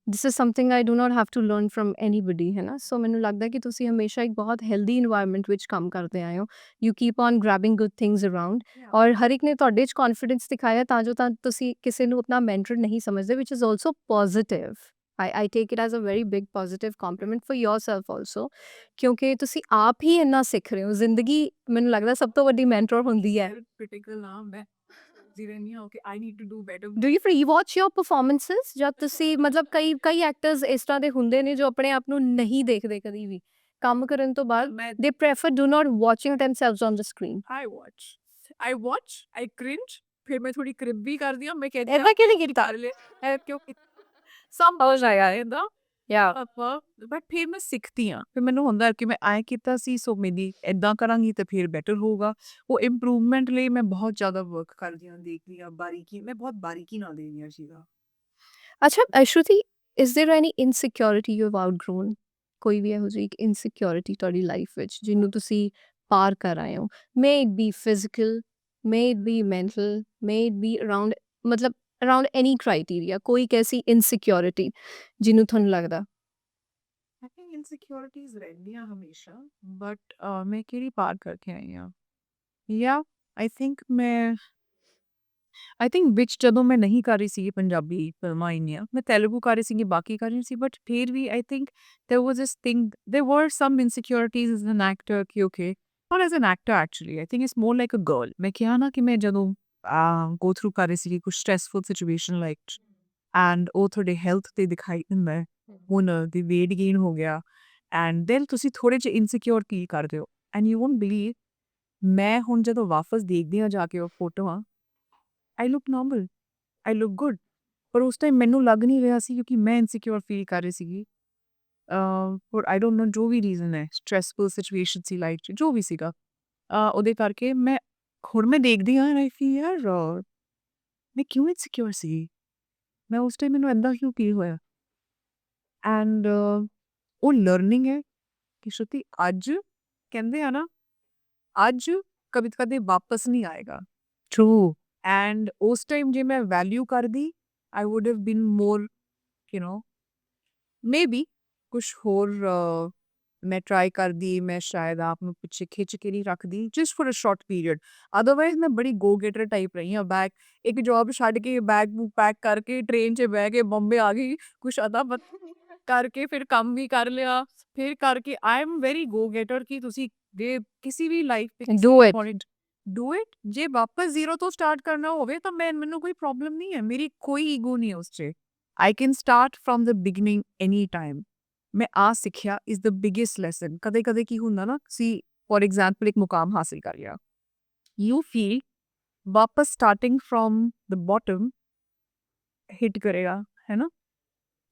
This is something I do not have to learn from anybody ਹੈ ਨਾ। ਸੋ ਮੈਨੂੰ ਲੱਗਦਾ ਕਿ ਤੁਸੀਂ ਹਮੇਸ਼ਾ ਇੱਕ ਬਹੁਤ ਹੈਲਦੀ এনवायरमेंट ਵਿੱਚ ਕੰਮ ਕਰਦੇ ਆਏ ਹੋ। You keep on grabbing good things around ਔਰ ਹਰ ਇੱਕ ਨੇ ਤੁਹਾਡੇ 'ਚ ਕੌਨਫੀਡੈਂਸ ਦਿਖਾਇਆ ਤਾਂ ਜੋ ਤਾਂ ਤੁਸੀਂ ਕਿਸੇ ਨੂੰ ਆਪਣਾ ਮੈਂਟਰ ਨਹੀਂ ਸਮਝਦੇ which is also positive. I take it as a very big positive compliment for yourself also ਕਿਉਂਕਿ ਤੁਸੀਂ ਆਪ ਹੀ ਇੰਨਾ ਸਿੱਖ ਰਹੇ ਹੋ। ਜ਼ਿੰਦਗੀ ਮੈਨੂੰ ਲੱਗਦਾ ਸਭ ਤੋਂ ਵੱਡੀ ਮੈਂਟਰ ਹੁੰਦੀ ਹੈ। critical ਨਾ ਮੈਂ ਜ਼ੀਰੋ ਨਹੀਂ ਹੋ ਕਿ I need to do better do you rewatch your performances ਜਦ ਤੁਸੀਂ ਮਤਲਬ ਕਈ ਐਕਟਰਸ ਇਸ ਤਰ੍ਹਾਂ ਦੇ ਹੁੰਦੇ ਨੇ ਜੋ ਆਪਣੇ ਆਪ ਨੂੰ ਨਹੀਂ ਦੇਖਦੇ ਕਦੀ ਵੀ ਕੰਮ ਕਰਨ ਤੋਂ ਬਾਅਦ ਮੈਂ ਦੇ prefer do not watching themselves on the screen। I cringe ਫਿਰ ਮੈਂ ਥੋੜੀ ਕ੍ਰਿਪ ਵੀ ਕਰਦੀ ਹਾਂ ਮੈਂ ਕਹਿੰਦੀ ਐਦਾਂ ਕਿਉਂ ਨਹੀਂ ਕੀਤਾ? ਕਰ ਲੈ ਕਿਉਂ ਸਮਝ ਆਇਆ ਇਹਦਾ ਯਾ ਆਪਾਂ ਬਟ ਫਿਰ ਮੈਂ ਸਿੱਖਦੀ ਹਾਂ ਫਿਰ ਮੈਨੂੰ ਹੁੰਦਾ ਕਿ ਮੈਂ ਐਂ ਕੀਤਾ ਸੀ ਸੋ ਮੇਰੀ ਇਦਾਂ ਕਰਾਂਗੀ ਤੇ ਫਿਰ ਬੈਟਰ ਹੋਊਗਾ ਉਹ ਇੰਪਰੂਵਮੈਂਟ ਲਈ ਮੈਂ ਬਹੁਤ ਜ਼ਿਆਦਾ ਵਰਕ ਕਰਦੀ ਹਾਂ ਦੇਖਦੀ ਹਾਂ ਬਾਰੀਕੀ ਮੈਂ ਬਹੁਤ ਬਾਰੀਕੀ ਨਾਲ ਦੇਖਦੀ ਹਾਂ ਚੀਜ਼ਾਂ ਅੱਛਾ Shruti is there any insecurity you have outgrown? ਕੋਈ ਵੀ ਇਹੋ ਜਿਹੀ ਇੱਕ ਇਨਸਿਕਿਉਰਿਟੀ ਤੁਹਾਡੀ ਲਾਈਫ ਵਿੱਚ ਜਿਹਨੂੰ ਤੁਸੀਂ ਪਾਰ ਕਰ ਆਏ ਹੋ? May it be physical, may it be mental, may it be around ਮਤਲਬ ਅਰਾਊਂਡ ਐਨੀ ਕ੍ਰਾਈਟੀਰੀਆ ਕੋਈ ਇੱਕ ਐਸੀ ਇਨਸਿਕਿਉਰਿਟੀ ਜਿਹਨੂੰ ਤੁਹਾਨੂੰ ਲੱਗਦਾ I think insecurities ਰਹਿੰਦੀਆਂ ਹਮੇਸ਼ਾ ਬਟ ਮੈਂ ਕਿਹੜੀ ਪਾਰ ਕਰਕੇ ਆਈ ਹਾਂ ਯਾ I think ਵਿੱਚ ਜਦੋਂ ਮੈਂ ਨਹੀਂ ਕਰ ਰਹੀ ਸੀ ਪੰਜਾਬੀ ਫਿਲਮਾਂ ਇੰਨੀਆਂ ਮੈਂ ਤੇਲਗੂ ਕਰ ਰਹੀ ਸੀ ਬਾਕੀ ਕਰ ਰਹੀ ਸੀ ਬਟ ਫਿਰ ਵੀ I think there was this thing there were some insecurities as an actor ਕਿ okay not as an actor actually I think it's more like a girl ਮੈਂ ਕਿਹਾ ਨਾ ਕਿ ਮੈਂ ਜਦੋਂ go through ਕਰ ਰਹੀ ਸੀ ਕੁਝ stressful situation like and ਉਹ ਤੁਹਾਡੇ ਹੈਲਥ ਤੇ ਦਿਖਾਈ ਦਿੰਦਾ ਹੈ ਹੁਣ ਦੀ weight gain ਹੋ ਗਿਆ and then ਤੁਸੀਂ ਥੋੜੇ ਜਿਹੇ ਇਨਸਿਕਿਉਰ ਫੀਲ ਕਰਦੇ ਹੋ and you won't believe ਮੈਂ ਹੁਣ ਜਦੋਂ ਵਾਪਸ ਦੇਖਦੀ ਹਾਂ ਜਾ ਕੇ ਉਹ ਫੋਟੋਆਂ I look normal I look good ਪਰ ਉਸ ਟਾਈਮ ਮੈਨੂੰ ਲੱਗ ਨਹੀਂ ਰਿਹਾ ਸੀ ਕਿਉਂਕਿ ਮੈਂ ਇਨਸਿਕਿਉਰ ਫੀਲ ਕਰ ਰਹੀ ਸੀਗੀ ਪਰ I don't know ਜੋ ਵੀ ਰੀਜ਼ਨ ਹੈ ਸਟ੍ਰੈਸਫੁਲ ਸਿਚੁਏਸ਼ਨ ਸੀ ਲਾਈਫ 'ਚ ਜੋ ਵੀ ਸੀਗਾ ਉਹਦੇ ਕਰਕੇ ਮੈਂ ਹੁਣ ਮੈਂ ਦੇਖਦੀ ਹਾਂ and I feel ਯਾਰ ਮੈਂ ਕਿਉਂ ਇਨਸਿਕਿਉਰ ਸੀ ਮੈਂ ਉਸ ਟਾਈਮ ਮੈਨੂੰ ਇੱਦਾਂ ਕਿਉਂ ਫੀਲ ਹੋਇਆ ਐਂਡ ਉਹ ਲਰਨਿੰਗ ਹੈ ਕਿ ਸ਼ਰੂਤੀ ਅੱਜ ਕਹਿੰਦੇ ਆ ਨਾ ਅੱਜ ਕਦੇ ਕਦੇ ਵਾਪਸ ਨਹੀਂ ਆਏਗਾ ਟਰੂ ਐਂਡ ਉਸ ਟਾਈਮ ਜੇ ਮੈਂ ਵੈਲਿਊ ਕਰਦੀ ਆਈ wood have been more maybe ਕੁਛ ਹੋਰ ਮੈਂ ਟਰਾਈ ਕਰਦੀ ਮੈਂ ਸ਼ਾਇਦ ਆਪ ਨੂੰ ਪਿੱਛੇ ਖਿੱਚ ਕੇ ਨਹੀਂ ਰੱਖਦੀ just for a short period otherwise ਮੈਂ ਬੜੀ ਗੋ ਗੇਟਰ ਟਾਈਪ ਰਹੀ ਹਾਂ ਬੈਗ ਇੱਕ ਜੌਬ ਛੱਡ ਕੇ ਬੈਗ ਬੂਗ ਪੈਕ ਕਰਕੇ ਟ੍ਰੇਨ 'ਚ ਬਹਿ ਕੇ ਬੰਬੇ ਆ ਗਈ ਕੁਛ ਅਦਾ ਕਰਕੇ ਫਿਰ ਕੰਮ ਵੀ ਕਰ ਲਿਆ ਫਿਰ ਕਰਕੇ ਆਈ ਐਮ ਵੈਰੀ ਗੋ ਗੇਟਰ ਕਿ ਤੁਸੀਂ ਜੇ ਕਿਸੇ ਵੀ life Do it. Point do it ਜੇ ਵਾਪਸ ਜ਼ੀਰੋ ਤੋਂ ਸਟਾਰਟ ਕਰਨਾ ਹੋਵੇ ਤਾਂ ਮੈਨੂੰ ਕੋਈ ਪ੍ਰੋਬਲਮ ਨਹੀਂ ਹੈ ਮੇਰੀ ਕੋਈ ਈਗੋ ਨਹੀਂ ਹੈ ਉਸ 'ਚ I can start from the beginning any time ਮੈਂ ਆ ਸਿੱਖਿਆ ਇਜ਼ ਦ ਬਿਗੇਸਟ ਲੈਸਨ ਕਦੇ ਕਦੇ ਕੀ ਹੁੰਦਾ ਨਾ ਤੁਸੀਂ ਫੋਰ ਐਗਜ਼ਾਮਪਲ ਇੱਕ ਮੁਕਾਮ ਹਾਸਿਲ ਕਰ ਲਿਆ ਯੂ ਫੀਲ ਵਾਪਸ starting from the bottom hit ਕਰੇਗਾ ਹੈ ਨਾ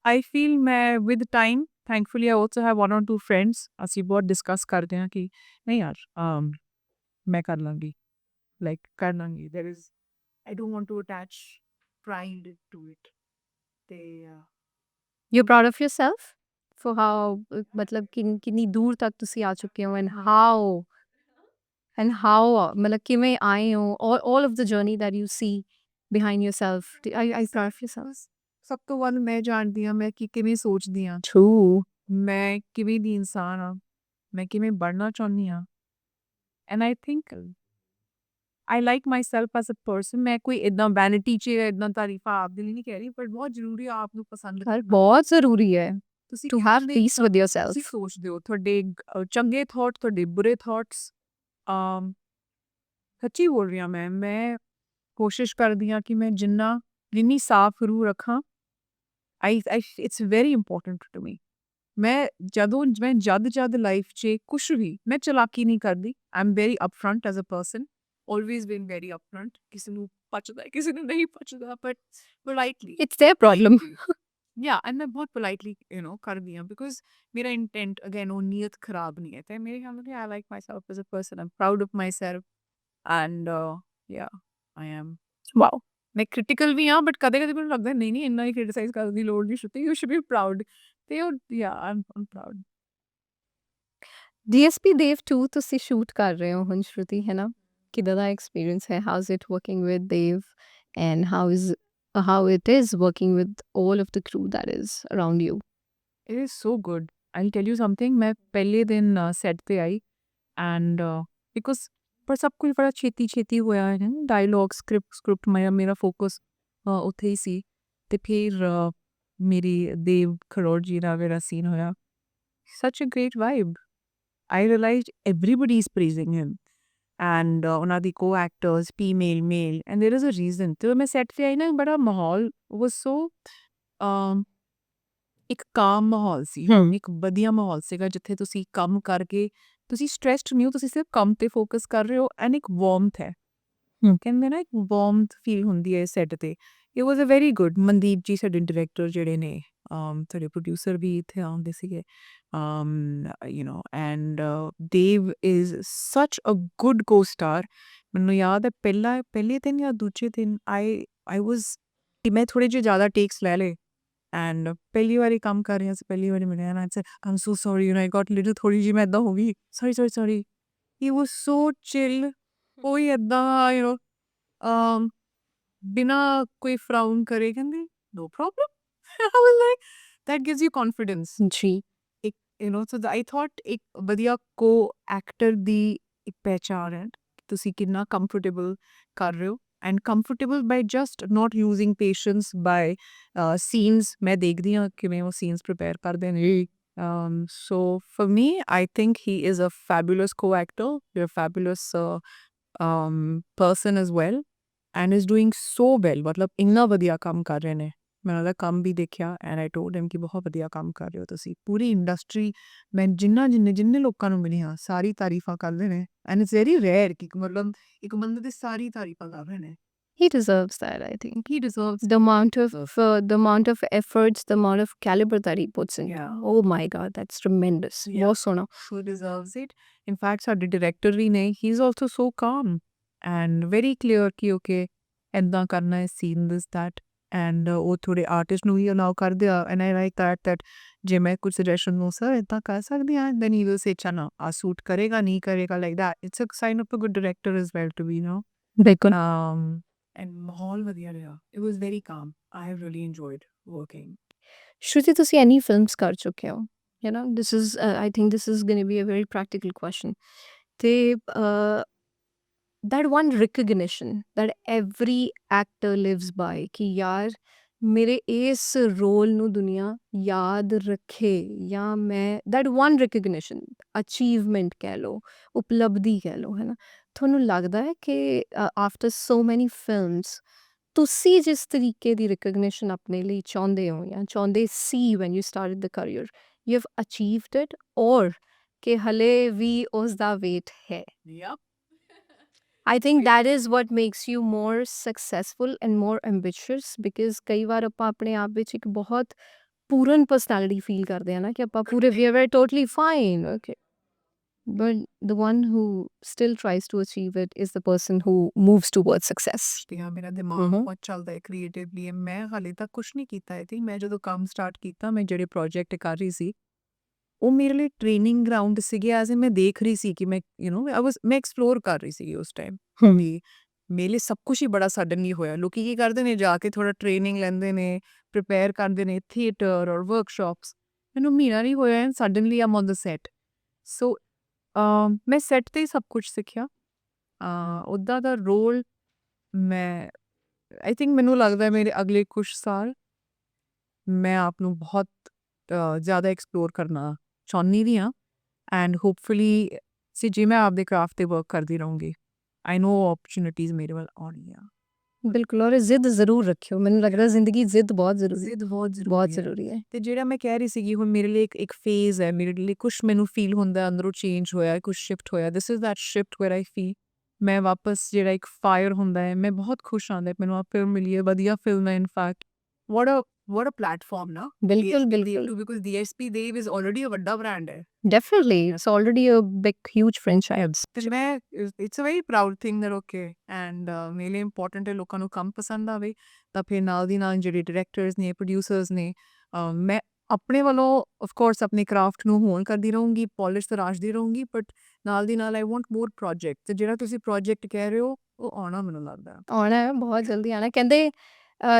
ਆਈ ਫੀਲ ਮੈਂ with time thankfully I also have 1 or 2 friends ਅਸੀਂ ਬਹੁਤ ਡਿਸਕਸ ਕਰਦੇ ਹਾਂ ਕਿ ਨਹੀਂ ਯਾਰ ਮੈਂ ਕਰ ਲਾਂਗੀ ਲਾਈਕ ਕਰ ਲਾਂਗੀ there is I don't want to attach pride to it ਤੇ you proud of yourself for how ਮਤਲਬ ਕਿੰਨੀ ਦੂਰ ਤੱਕ ਤੁਸੀਂ ਆ ਚੁੱਕੇ ਹੋ and how ਮਤਲਬ ਕਿਵੇਂ ਆਏ ਹੋ all of the journey that you see behind yourself I proud of yourself ਸਭ ਤੋਂ ਵੱਧ ਮੈਂ ਜਾਣਦੀ ਹਾਂ ਮੈਂ ਕਿਵੇਂ ਸੋਚਦੀ ਹਾਂ true ਮੈਂ ਕਿਵੇਂ ਦੀ ਇਨਸਾਨ ਹਾਂ ਮੈਂ ਕਿਵੇਂ ਬਣਨਾ ਚਾਹੁੰਦੀ ਹਾਂ and I think I like myself as a person ਮੈਂ ਕੋਈ ਇੱਦਾਂ ਵੈਨਿਟੀ 'ਚ ਇੱਦਾਂ ਤਾਰੀਫਾਂ ਆਪਦੇ ਲਈ ਨਹੀਂ ਕਹਿ ਰਹੀ ਪਰ ਬਹੁਤ ਜ਼ਰੂਰੀ ਆ ਆਪ ਨੂੰ ਪਸੰਦ ਕਰਨਾ ਬਹੁਤ ਜ਼ਰੂਰੀ ਹੈ ਤੁਸੀਂ To have ਕਿਵੇਂ peace with yourself. ਤੁਸੀਂ ਸੋਚਦੇ ਹੋ ਤੁਹਾਡੇ ਚੰਗੇ ਥਾਟ ਤੁਹਾਡੇ ਬੁਰੇ ਥਾਟਸ ਸੱਚੀ ਬੋਲ ਰਹੀ ਹਾਂ ਮੈਂ ਕੋਸ਼ਿਸ਼ ਕਰਦੀ ਹਾਂ ਕਿ ਮੈਂ ਜਿੰਨੀ ਸਾਫ਼ ਰੂਹ ਰੱਖਾਂ I it's very important to me ਮੈਂ ਜਦ ਲਾਈਫ 'ਚ ਕੁਛ ਵੀ ਮੈਂ ਚਲਾਕੀ ਨਹੀਂ ਕਰਦੀ I'm very upfront as a person always been very upfront ਕਿਸੇ ਨੂੰ ਪਚਦਾ ਹੈ, ਕਿਸੇ ਨੂੰ ਨਹੀਂ ਪਚਦਾ but politely It's their problem. yeah and ਮੈਂ ਬਹੁਤ politely ਕਰਦੀ ਹਾਂ because ਮੇਰਾ intent again ਉਹ ਨੀਅਤ ਖਰਾਬ ਨਹੀਂ ਹੈ ਤੇ ਮੇਰੇ ਖਿਆਲ ਨਾਲ I like myself as a person I'm proud of myself and yeah I am Wow. ਮੈਂ ਕ੍ਰਿਟੀਕਲ ਵੀ ਹਾਂ ਬਟ ਕਦੇ ਕਦੇ ਮੈਨੂੰ ਲੱਗਦਾ ਨਹੀਂ ਇੰਨਾ ਹੀ ਕ੍ਰਿਟਿਸਾਈਜ਼ ਕਰਨ ਦੀ ਲੋੜ ਨਹੀਂ ਸ਼ੁਤੀ ਯੂ ਸ਼ੁਡ ਬੀ ਪ੍ਰਾਊਡ ਤੇ ਉਹ ਯਾ ਆਮ ਪ੍ਰਾਊਡ DSP Dev 2 ਤੁਸੀਂ ਸ਼ੂਟ ਕਰ ਰਹੇ ਹੋ ਹੁਣ ਸ਼ਰੂਤੀ ਹੈ ਨਾ ਕਿੱਦਾਂ ਦਾ ਐਕਸਪੀਰੀਅੰਸ ਹੈ how is it working with Dev and how it is working with all of the crew that is around you. It is so good. I'll tell you something. मैं पहले दिन सेट पे आई एंड बिकॉज पर सब कुछ बड़ा छेती होया है डायलॉग स्क्रिप्ट मेरा फोकस उत्थे ही सी ते फिर मेरी देव खरोड़ जी दा मेरा सीन होया such a great vibe. I realized everybody is praising him and ਉਹਨਾਂ ਦੀ co-actors female male and there is a reason ਤੇ ਮੈਂ ਸੈੱਟ ਤੇ ਆਈ ਨਾ ਬੜਾ ਮਾਹੌਲ was so ਇੱਕ ਕਾਮ ਮਾਹੌਲ ਸੀ ਇੱਕ ਵਧੀਆ ਮਾਹੌਲ ਸੀਗਾ ਜਿੱਥੇ ਤੁਸੀਂ ਕੰਮ ਕਰਕੇ ਤੁਸੀਂ ਸਟ੍ਰੈਸਡ ਨਹੀਂ ਹੋ ਤੁਸੀਂ ਸਿਰਫ ਕੰਮ ਤੇ ਫੋਕਸ ਕਰ ਰਹੇ ਹੋ ਐਂਡ ਇੱਕ ਵਾਰਮਥ ਹੈ ਕਹਿੰਦੇ ਨਾ ਇੱਕ ਵਾਰਮਥ ਫੀਲ ਹੁੰਦੀ ਹੈ ਸੈੱਟ ਤੇ it was a very good Mandeep ji ਸਾਡੇ ਡਾਇਰੈਕਟਰ ਜਿਹੜੇ ਨੇ ਸਾਡੇ ਪ੍ਰੋਡਿਊਸਰ ਵੀ ਇੱਥੇ ਆਉਂਦੇ ਸੀਗੇ ਐਂਡ ਦੇਵ ਇਜ਼ ਸੱਚ ਅ ਗੁੱਡ ਕੋ ਸਟਾਰ ਮੈਨੂੰ ਯਾਦ ਹੈ ਪਹਿਲੇ ਦਿਨ ਜਾਂ ਦੂਜੇ ਦਿਨ ਆਈ ਵਾਜ਼ ਮੈਂ ਥੋੜੇ ਜਿਹੇ ਜ਼ਿਆਦਾ ਟੇਕਸ ਲੈ ਲਏ ਐਂਡ ਪਹਿਲੀ ਵਾਰੀ ਕੰਮ ਕਰ ਰਹੀ ਹਾਂ ਪਹਿਲੀ ਵਾਰੀ ਮਿਲਿਆ ਨਾ I'm so sorry I got little ਥੋੜੀ ਜਿਹੀ ਮੈਂ ਇੱਦਾਂ ਹੋ ਗਈ ਸੌਰੀ ਹੀ ਵਾਸ ਸੋ ਚਿਲ ਕੋਈ ਇੱਦਾਂ ਬਿਨਾ ਕੋਈ ਫਰਾਊਨ ਕਰੇ ਕਹਿੰਦੇ no problem I was like that gives you confidence ਜੀ ਇੱਕ so I thought ਇੱਕ ਵਧੀਆ ਕੋ ਐਕਟਰ ਦੀ ਇੱਕ ਪਹਿਚਾਣ ਹੈ ਕਿ ਤੁਸੀਂ ਕਿੰਨਾ ਕੰਫਰਟੇਬਲ ਕਰ ਰਹੇ ਹੋ and comfortable by just not using patience by scenes ਮੈਂ ਦੇਖਦੀ ਹਾਂ ਕਿਵੇਂ ਉਹ ਸੀਨਸ ਪ੍ਰਿਪੇਅਰ ਕਰਦੇ ਨੇ so for me I think he is a fabulous co-actor you're a fabulous person as well and is doing so well ਮਤਲਬ ਇੰਨਾ ਵਧੀਆ ਕੰਮ ਕਰ ਰਹੇ ਨੇ ਮੈਂ ਉਹਦਾ ਕੰਮ ਵੀ ਦੇਖਿਆ ਐਂਡ ਆਈ ਟੋਲਡ ਹਿਮ ਕਿ ਬਹੁਤ ਵਧੀਆ ਕੰਮ ਕਰ ਰਹੇ ਹੋ ਤੁਸੀਂ ਪੂਰੀ ਇੰਡਸਟਰੀ ਮੈਂ ਜਿੰਨੇ ਲੋਕਾਂ ਨੂੰ ਮਿਲੀ ਹਾਂ ਸਾਰੀ ਤਾਰੀਫਾਂ ਕਰਦੇ ਨੇ ਐਂਡ ਇਟਸ ਵੈਰੀ ਰੇਅਰ ਕਿ ਮਤਲਬ ਇੱਕ ਬੰਦੇ ਦੀ ਸਾਰੀ ਤਾਰੀਫਾਂ ਕਰ ਰਹੇ ਨੇ he deserves that. I think he deserves the amount of efforts, the amount of caliber that he puts in. Yeah. Oh my God, that's tremendous. Yeah. बहुत सोना. who deserves it. In fact, ਸਾਡੇ director ਵੀ ਨੇ he's also so calm and very clear ਕਿ okay ਏਦਾਂ ਕਰਨਾ ਹੈ scene this that and ਉਹ ਥੋੜੇ ਆਰਟਿਸਟ ਨੂੰ ਹੀ ਅਲਾਉ ਕਰਦੇ ਆ and I like that ਜੇ ਮੈਂ ਕੁਝ ਸੁਜੈਸ਼ਨ ਨੂੰ ਸਰ ਏਦਾਂ ਕਰ ਸਕਦੀ ਹਾਂ then he will say ਚਨਾ ਆ ਸੂਟ ਕਰੇਗਾ ਨਹੀਂ ਕਰੇਗਾ like that it's a sign of a good director as well to be बिल्कुल. and ਮਾਹੌਲ ਵਧੀਆ ਰਿਹਾ it was very calm I have really enjoyed working Shruti, ਤੁਸੀਂ any films ਕਰ ਚੁੱਕੇ ਹੋ you know this is I think this is going to be a very practical question ਤੇ that one recognition that every actor lives by ਕਿ ਯਾਰ ਮੇਰੇ ਇਸ role ਨੂੰ ਦੁਨੀਆ ਯਾਦ ਰੱਖੇ ਜਾਂ ਮੈਂ that one recognition achievement ਕਹਿ ਲਓ ਉਪਲਬਧੀ ਕਹਿ ਲਓ ਹੈ ਨਾ ਤੁਹਾਨੂੰ ਲੱਗਦਾ ਹੈ ਕਿ after so many films ਤੁਸੀਂ ਜਿਸ ਤਰੀਕੇ ਦੀ recognition ਆਪਣੇ ਲਈ ਚਾਹੁੰਦੇ ਹੋ ਜਾਂ ਚਾਹੁੰਦੇ ਸੀ when you started the career you have achieved it or ਕਿ ਹਲੇ ਵੀ ਉਸ ਦਾ ਵੇਟ ਹੈ yep I think that is what makes you more successful and more ambitious because ਕਈ ਵਾਰ ਆਪਾਂ ਆਪਣੇ ਆਪ ਵਿੱਚ ਇੱਕ ਬਹੁਤ ਪੂਰਨ personality feel ਕਰਦੇ ਹਾਂ ਨਾ ਕਿ ਆਪਾਂ ਪੂਰੇ we are totally fine okay but the one who still tries to achieve it is the person who moves towards success. ਹਾਂ ਮੇਰਾ ਦਿਮਾਗ ਬਹੁਤ ਚੱਲਦਾ ਹੈ ਕ੍ਰੀਏਟਿਵਲੀ ਮੈਂ ਹਾਲੇ ਤੱਕ ਕੁਝ ਨਹੀਂ ਕੀਤਾ ਹੈ ਤੇ ਮੈਂ ਜਦੋਂ ਕੰਮ ਸਟਾਰਟ ਕੀਤਾ ਮੈਂ ਜਿਹੜੇ ਪ੍ਰੋਜੈਕਟ ਕਰ ਰਹੀ ਸੀ ਉਹ ਮੇਰੇ ਲਈ ਟ੍ਰੇਨਿੰਗ ਗਰਾਊਂਡ ਸੀਗੇ ਐਜ਼ ਮੈਂ ਦੇਖ ਰਹੀ ਸੀ ਕਿ ਮੈਂ ਮੈਂ ਐਕਸਪਲੋਰ ਕਰ ਰਹੀ ਸੀ ਉਸ ਟਾਈਮ ਵੀ ਮੇਰੇ ਲਈ ਸਭ ਕੁਝ ਹੀ ਬੜਾ ਸਡਨਲੀ ਹੋਇਆ ਲੋਕੀ ਕੀ ਕਰਦੇ ਨੇ ਜਾ ਕੇ ਥੋੜਾ ਟ੍ਰੇਨਿੰਗ ਲੈਂਦੇ ਨੇ ਪ੍ਰਿਪੇਅਰ ਕਰਦੇ ਨੇ ਥੀਏਟਰ ਔਰ ਵਰਕਸ਼ਾਪਸ ਮੈਨੂੰ ਮਹੀਨਾ ਨਹੀਂ ਹੋਇਆ and suddenly I'm on the set so ਮੈਂ ਸੈਟ ਤੇ ਹੀ ਸਭ ਕੁਝ ਸਿੱਖਿਆ ਉੱਦਾਂ ਦਾ ਰੋਲ ਮੈਂ ਆਈ ਥਿੰਕ ਮੈਨੂੰ ਲੱਗਦਾ ਮੇਰੇ ਅਗਲੇ ਕੁਝ ਸਾਲ ਮੈਂ ਆਪ ਨੂੰ ਬਹੁਤ ਜ਼ਿਆਦਾ ਐਕਸਪਲੋਰ ਕਰਨਾ ਚਾਹੁੰਦੀ ਵੀ ਹਾਂ ਐਂਡ ਹੋਪਫੁਲੀ ਜੇ ਮੈਂ ਆਪਦੇ ਕਰਾਫਟ 'ਤੇ ਵਰਕ ਕਰਦੀ ਰਹੂੰਗੀ ਆਈ ਨੋ ਓਪਰਚੁਨਿਟੀਜ਼ ਮੇਰੇ ਵੱਲ ਆਉਣਗੀਆਂ। ਬਿਲਕੁਲ, ਔਰ ਜ਼ਿੱਦ ਜ਼ਰੂਰ ਰੱਖਿਓ। ਮੈਨੂੰ ਲੱਗਦਾ ਜ਼ਿੰਦਗੀ ਜ਼ਿੱਦ ਬਹੁਤ ਜ਼ਰੂਰੀ ਜ਼ਿੱਦ ਬਹੁਤ ਬਹੁਤ ਜ਼ਰੂਰੀ ਹੈ। ਜ਼ਰੂਰੀ ਹੈ। ਤੇ ਜਿਹੜਾ ਮੈਂ ਕਹਿ ਰਹੀ ਸੀਗੀ ਹੁਣ ਮੇਰੇ ਲਈ ਇੱਕ ਫੇਜ਼ ਹੈ, ਮੇਰੇ ਲਈ ਕੁਛ ਮੈਨੂੰ ਫੀਲ ਹੁੰਦਾ ਅੰਦਰੋਂ ਚੇਂਜ ਹੋਇਆ, ਕੁਛ ਸ਼ਿਫਟ ਹੋਇਆ। This is that shift wear I feel ਮੈਂ ਵਾਪਸ ਜਿਹੜਾ ਇੱਕ ਫਾਇਰ ਹੁੰਦਾ ਹੈ, ਮੈਂ ਬਹੁਤ ਖੁਸ਼ ਆਉਂਦਾ ਮੈਨੂੰ ਆ ਫਿਲਮ ਮਿਲੀ ਹੈ, ਵਧੀਆ ਫਿਲਮ ਹੈ ਇਨਫੈਕਟ। what a platform ਨਾ ਬਿਲਕੁਲ DSP ਬਿਲਕੁਲ Dev because DSP Dev is already a ਵੱਡਾ brand ਹੈ। Definitely it's already a big huge franchise. ਤੇ ਮੈਂ it's a very proud thing that okay and ਮੇਰੇ ਲਈ ਇੰਪੋਰਟੈਂਟ ਹੈ ਲੋਕਾਂ ਨੂੰ ਕੰਮ ਪਸੰਦ ਆਵੇ ਤਾਂ ਫਿਰ ਨਾਲ ਦੀ ਨਾਲ ਜਿਹੜੇ ਡਾਇਰੈਕਟਰਸ ਨੇ ਪ੍ਰੋਡਿਊਸਰਸ ਨੇ ਮੈਂ ਆਪਣੇ ਵੱਲੋਂ ਆਫ ਕੋਰਸ ਆਪਣੇ ਕਰਾਫਟ ਨੂੰ ਹੋਣ ਕਰਦੀ ਰਹੂੰਗੀ, ਪੋਲਿਸ਼ ਤਰਾਸ਼ਦੀ ਰਹੂੰਗੀ ਬਟ ਨਾਲ ਦੀ ਨਾਲ ਆਈ ਵਾਂਟ ਮੋਰ ਪ੍ਰੋਜੈਕਟ ਤੇ ਜਿਹੜਾ ਤੁਸੀਂ ਪ੍ਰੋਜੈਕਟ ਕਹਿ ਰਹੇ ਹੋ ਉਹ ਆਉਣਾ ਮੈਨੂੰ ਲੱਗਦਾ। ਆਉਣਾ ਹੈ, ਬਹੁਤ ਜਲਦੀ ਆਉਣਾ। ਕਹਿੰਦੇ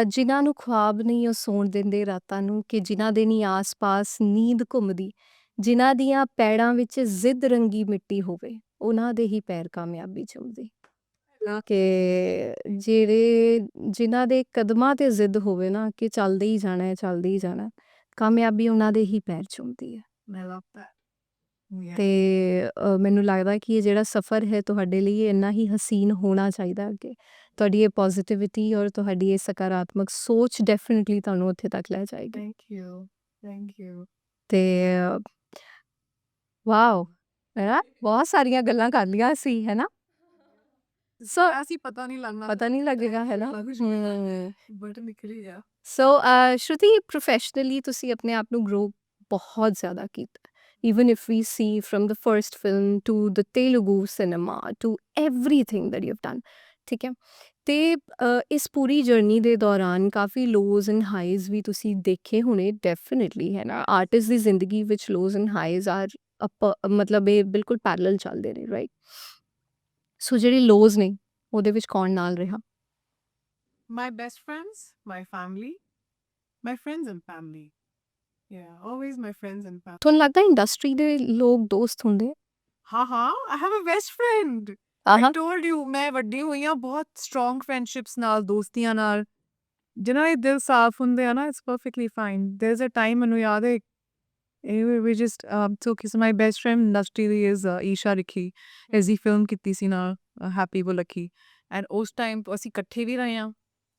ਜਿਨ੍ਹਾਂ ਨੂੰ ਖ਼ਵਾਬ ਨਹੀਂ ਉਹ ਸੌਣ ਦਿੰਦੇ ਰਾਤਾਂ ਨੂੰ, ਕਿ ਜਿਨ੍ਹਾਂ ਦੇ ਨਹੀਂ ਆਸ-ਪਾਸ ਨੀਂਦ ਘੁੰਮਦੀ, ਜਿਨ੍ਹਾਂ ਦੀਆਂ ਪੈੜਾਂ ਵਿੱਚ ਜ਼ਿੱਦ ਰੰਗੀ ਮਿੱਟੀ ਹੋਵੇ, ਉਹਨਾਂ ਦੇ ਹੀ ਪੈਰ ਕਾਮਯਾਬੀ ਚੁੰਮਦੇ। ਕਿ ਜਿਨ੍ਹਾਂ ਦੇ ਕਦਮਾਂ 'ਤੇ ਜ਼ਿੱਦ ਹੋਵੇ ਨਾ ਕਿ ਚੱਲਦੇ ਹੀ ਜਾਣਾ ਹੈ, ਚੱਲਦੇ ਹੀ ਜਾਣਾ, ਕਾਮਯਾਬੀ ਉਹਨਾਂ ਦੇ ਹੀ ਪੈਰ ਚੁੰਮਦੀ ਹੈ। ਮੈਂ ਲਵ ਦੈਟ। ਤੇ ਮੈਨੂੰ ਲੱਗਦਾ ਕਿ ਇਹ ਜਿਹੜਾ ਸਫ਼ਰ ਹੈ ਤੁਹਾਡੇ ਲਈ ਇਹ ਇੰਨਾ ਹੀ ਹਸੀਨ ਹੋਣਾ ਚਾਹੀਦਾ ਅੱਗੇ। ਤੁਹਾਡੀ ਇਹ ਪੋਜ਼ਿਟਿਵਿਟੀ ਔਰ ਤੁਹਾਡੀ ਇਹ ਸਕਾਰਾਤਮਕ ਸੋਚ ਡੈਫੀਨਿਟਲੀ ਤੁਹਾਨੂੰ ਉੱਥੇ ਤੱਕ ਲੈ ਜਾਏਗੀ। Thank you. ਤੇ ਵਾਓ, ਹੈ ਨਾ? ਬਹੁਤ ਸਾਰੀਆਂ ਗੱਲਾਂ ਕਰ ਲਈਆਂ ਅਸੀਂ, ਹੈ ਨਾ? ਸੋ ਅਸੀਂ ਪਤਾ ਨਹੀਂ ਲੱਗਣਾ ਪਤਾ ਨਹੀਂ ਲੱਗੇਗਾ, ਹੈ ਨਾ? ਬਟ ਨਿਕਲ ਹੀ ਜਾ। ਸੋ ਸ਼ਰੂਤੀ, ਪ੍ਰੋਫੈਸ਼ਨਲੀ ਤੁਸੀਂ ਆਪਣੇ ਆਪ ਨੂੰ ਗਰੋ ਬਹੁਤ ਜ਼ਿਆਦਾ ਕੀਤਾ। Even if we see from the first film to the Telugu cinema to everything that you've done, ਠੀਕ ਹੈ? ਤੇ ਇਸ ਪੂਰੀ ਜਰਨੀ ਦੇ ਦੌਰਾਨ ਕਾਫੀ ਲੋਜ਼ ਐਂਡ ਹਾਈਜ਼ ਵੀ ਤੁਸੀਂ ਦੇਖੇ ਹੋਣੇ ਡੈਫੀਨਿਟਲੀ, ਹੈ ਨਾ? ਆਰਟਿਸਟ ਦੀ ਜ਼ਿੰਦਗੀ ਵਿੱਚ ਲੋਜ਼ ਐਂਡ ਹਾਈਜ਼ ਆਰ ਮਤਲਬ ਇਹ ਬਿਲਕੁਲ ਪੈਰਲਲ ਚੱਲਦੇ ਨੇ, ਰਾਈਟ? ਸੋ ਜਿਹੜੇ ਲੋਜ਼ ਨੇ ਉਹਦੇ ਵਿੱਚ ਕੌਣ ਨਾਲ ਰਿਹਾ? My best friends, my family, my friends and family. Yeah, always my friends and family. ਤੁਹਾਨੂੰ ਲੱਗਦਾ ਇੰਡਸਟਰੀ ਦੇ ਲੋਕ ਦੋਸਤ ਹੁੰਦੇ? ਹਾਂ, I have a best friend. I told you, ਮੈਂ ਵੱਡੀ ਹੋਈ ਹਾਂ ਬਹੁਤ strong friendships ਨਾਲ, ਦੋਸਤੀਆਂ ਨਾਲ। ਜਿਨ੍ਹਾਂ ਦੇ ਦਿਲ ਸਾਫ਼ ਹੁੰਦੇ ਆ ਨਾ, it's perfectly fine. There's a time ਮੈਨੂੰ ਯਾਦ ਹੈ, we just took my best friend industry the is Isha Rikhi, ਇਸਦੀ ਫਿਲਮ ਕੀਤੀ ਸੀ ਨਾਲ ਹੈਪੀ ਗੋ ਲੱਕੀ ਐਂਡ ਉਸ ਟਾਈਮ ਅਸੀਂ ਇਕੱਠੇ ਵੀ ਰਹੇ ਹਾਂ।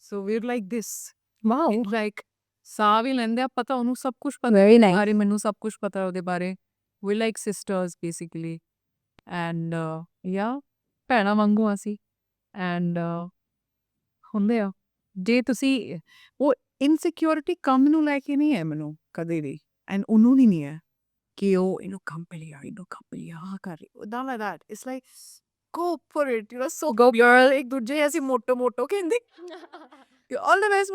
So we're like this. Wow, Like ਸਾਹ ਵੀ ਲੈਂਦੇ ਆ, ਪਤਾ ਉਹਨੂੰ ਸਭ ਕੁਝ ਪਤਾ ਵੈਰੀ ਨਾਈਸ। ਬਾਰੇ, ਮੈਨੂੰ ਸਭ ਕੁਝ ਪਤਾ ਉਹਦੇ ਬਾਰੇ। We're like sisters basically. And yeah, ਭੈਣਾਂ ਵਾਂਗੂ ਅਸੀਂ ਐਂਡ ਹੁੰਦੇ ਆ। ਜੇ ਤੁਸੀਂ ਉਹ ਇਨਸਿਕਿਉਰਿਟੀ ਕੰਮ ਨੂੰ ਲੈ ਕੇ ਨਹੀਂ ਹੈ ਮੈਨੂੰ ਕਦੇ ਵੀ ਐਂਡ ਉਹਨੂੰ ਵੀ ਨਹੀਂ ਹੈ ਕਿ ਉਹ ਇਹਨੂੰ ਕੰਮ ਮਿਲਿਆ ਆਹ ਕਰ ਰਹੀ ਉਦਾਂ like that. It's like go for it, so go girl. ਇੱਕ ਦੂਜੇ ਅਸੀਂ ਮੋਟੋ ਕਹਿੰਦੇ all the best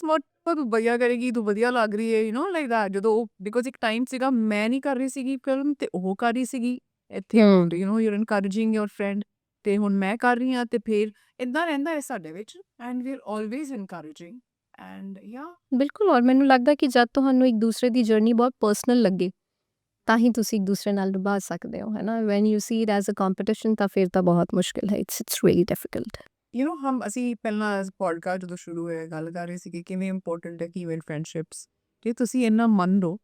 ਮੋਟੋ, ਤੂੰ ਵਧੀਆ ਕਰੇਗੀ, ਤੂੰ ਵਧੀਆ ਲੱਗ ਰਹੀ ਹੈ, like that. ਜਦੋਂ ਬਿਕੋਜ਼ ਇੱਕ ਟਾਈਮ ਸੀਗਾ ਮੈਂ ਨਹੀਂ ਕਰ ਰਹੀ ਸੀਗੀ ਫਿਲਮ ਤੇ ਉਹ ਕਰ ਰਹੀ ਸੀਗੀ ਇੱਥੇ, you're encouraging your friend ਤੇ ਹੁਣ ਮੈਂ ਕਰ ਰਹੀ ਹਾਂ ਤੇ ਫਿਰ ਇੱਦਾਂ ਰਹਿੰਦਾ ਹੈ ਸਾਡੇ ਵਿੱਚ and we're always encouraging and yeah. ਬਿਲਕੁਲ, ਔਰ ਮੈਨੂੰ ਲੱਗਦਾ ਕਿ ਜਦ ਤੁਹਾਨੂੰ ਇੱਕ ਦੂਸਰੇ ਦੀ ਜਰਨੀ ਬਹੁਤ ਪਰਸਨਲ ਲੱਗੇ ਤਾਂ ਹੀ ਤੁਸੀਂ ਇੱਕ ਦੂਸਰੇ ਨਾਲ ਨਿਭਾ ਸਕਦੇ ਹੋ, ਹੈ ਨਾ? When you see it as a competition ਤਾਂ ਫਿਰ ਤਾਂ ਬਹੁਤ ਮੁਸ਼ਕਿਲ ਹੈ। It's really difficult. ਅਸੀਂ ਪਹਿਲਾਂ ਪੋਡਕਾਸਟ ਜਦੋਂ ਸ਼ੁਰੂ ਹੋਇਆ ਗੱਲ ਕਰ ਰਹੇ ਸੀ ਕਿ ਕਿਵੇਂ ਇੰਪੋਰਟੈਂਟ ਹੈ ਈਵਨ ਫਰੈਂਡਸ਼ਿਪਸ। ਜੇ ਤੁਸੀਂ ਇੰਨਾ ਮੰਨ ਲਓ,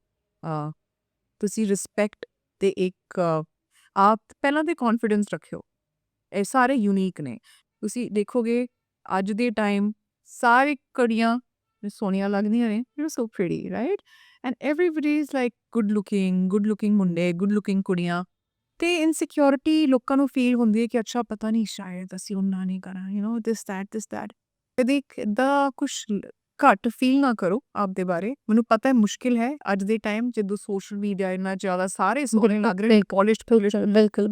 ਤੁਸੀਂ ਰਿਸਪੈਕਟ ਤੇ ਇੱਕ ਆਪ ਪਹਿਲਾਂ ਤੇ ਕੌਨਫੀਡੈਂਸ ਰੱਖਿਓ। ਇਹ ਸਾਰੇ ਯੂਨੀਕ ਨੇ। ਤੁਸੀਂ ਦੇਖੋਗੇ ਅੱਜ ਦੇ ਟਾਈਮ ਸਾਰੀ ਕੁੜੀਆਂ ਸੋਹਣੀਆਂ ਲੱਗਦੀਆਂ ਨੇ, you so pretty, right? And everybody is like good looking ਮੁੰਡੇ, ਗੁੱਡ ਲੁਕਿੰਗ ਕੁੜੀਆਂ। ਤੇ ਇਨਸਿਕਿਉਰਿਟੀ ਲੋਕਾਂ ਨੂੰ ਫੀਲ ਹੁੰਦੀ ਹੈ ਕਿ ਅੱਛਾ ਪਤਾ ਨਹੀਂ ਸ਼ਾਇਦ ਅਸੀਂ ਉਹਨਾਂ ਨਹੀਂ ਕਰਾਂ, ਦਿਸ ਦੈਟ। ਕਦੇ ਇੱਦਾਂ ਕੁਛ ਘੱਟ ਫੀਲ ਨਾ ਕਰੋ ਆਪਦੇ ਬਾਰੇ। ਮੈਨੂੰ ਪਤਾ ਹੈ ਮੁਸ਼ਕਿਲ ਹੈ ਅੱਜ ਦੇ ਟਾਈਮ ਜਦੋਂ ਸੋਸ਼ਲ ਮੀਡੀਆ ਇੰਨਾ ਜ਼ਿਆਦਾ ਸਾਰੇ ਸੋਹਣੇ ਲੱਗ ਰਹੇ, ਪੋਲਿਸ਼ਡ, ਬਿਲਕੁਲ।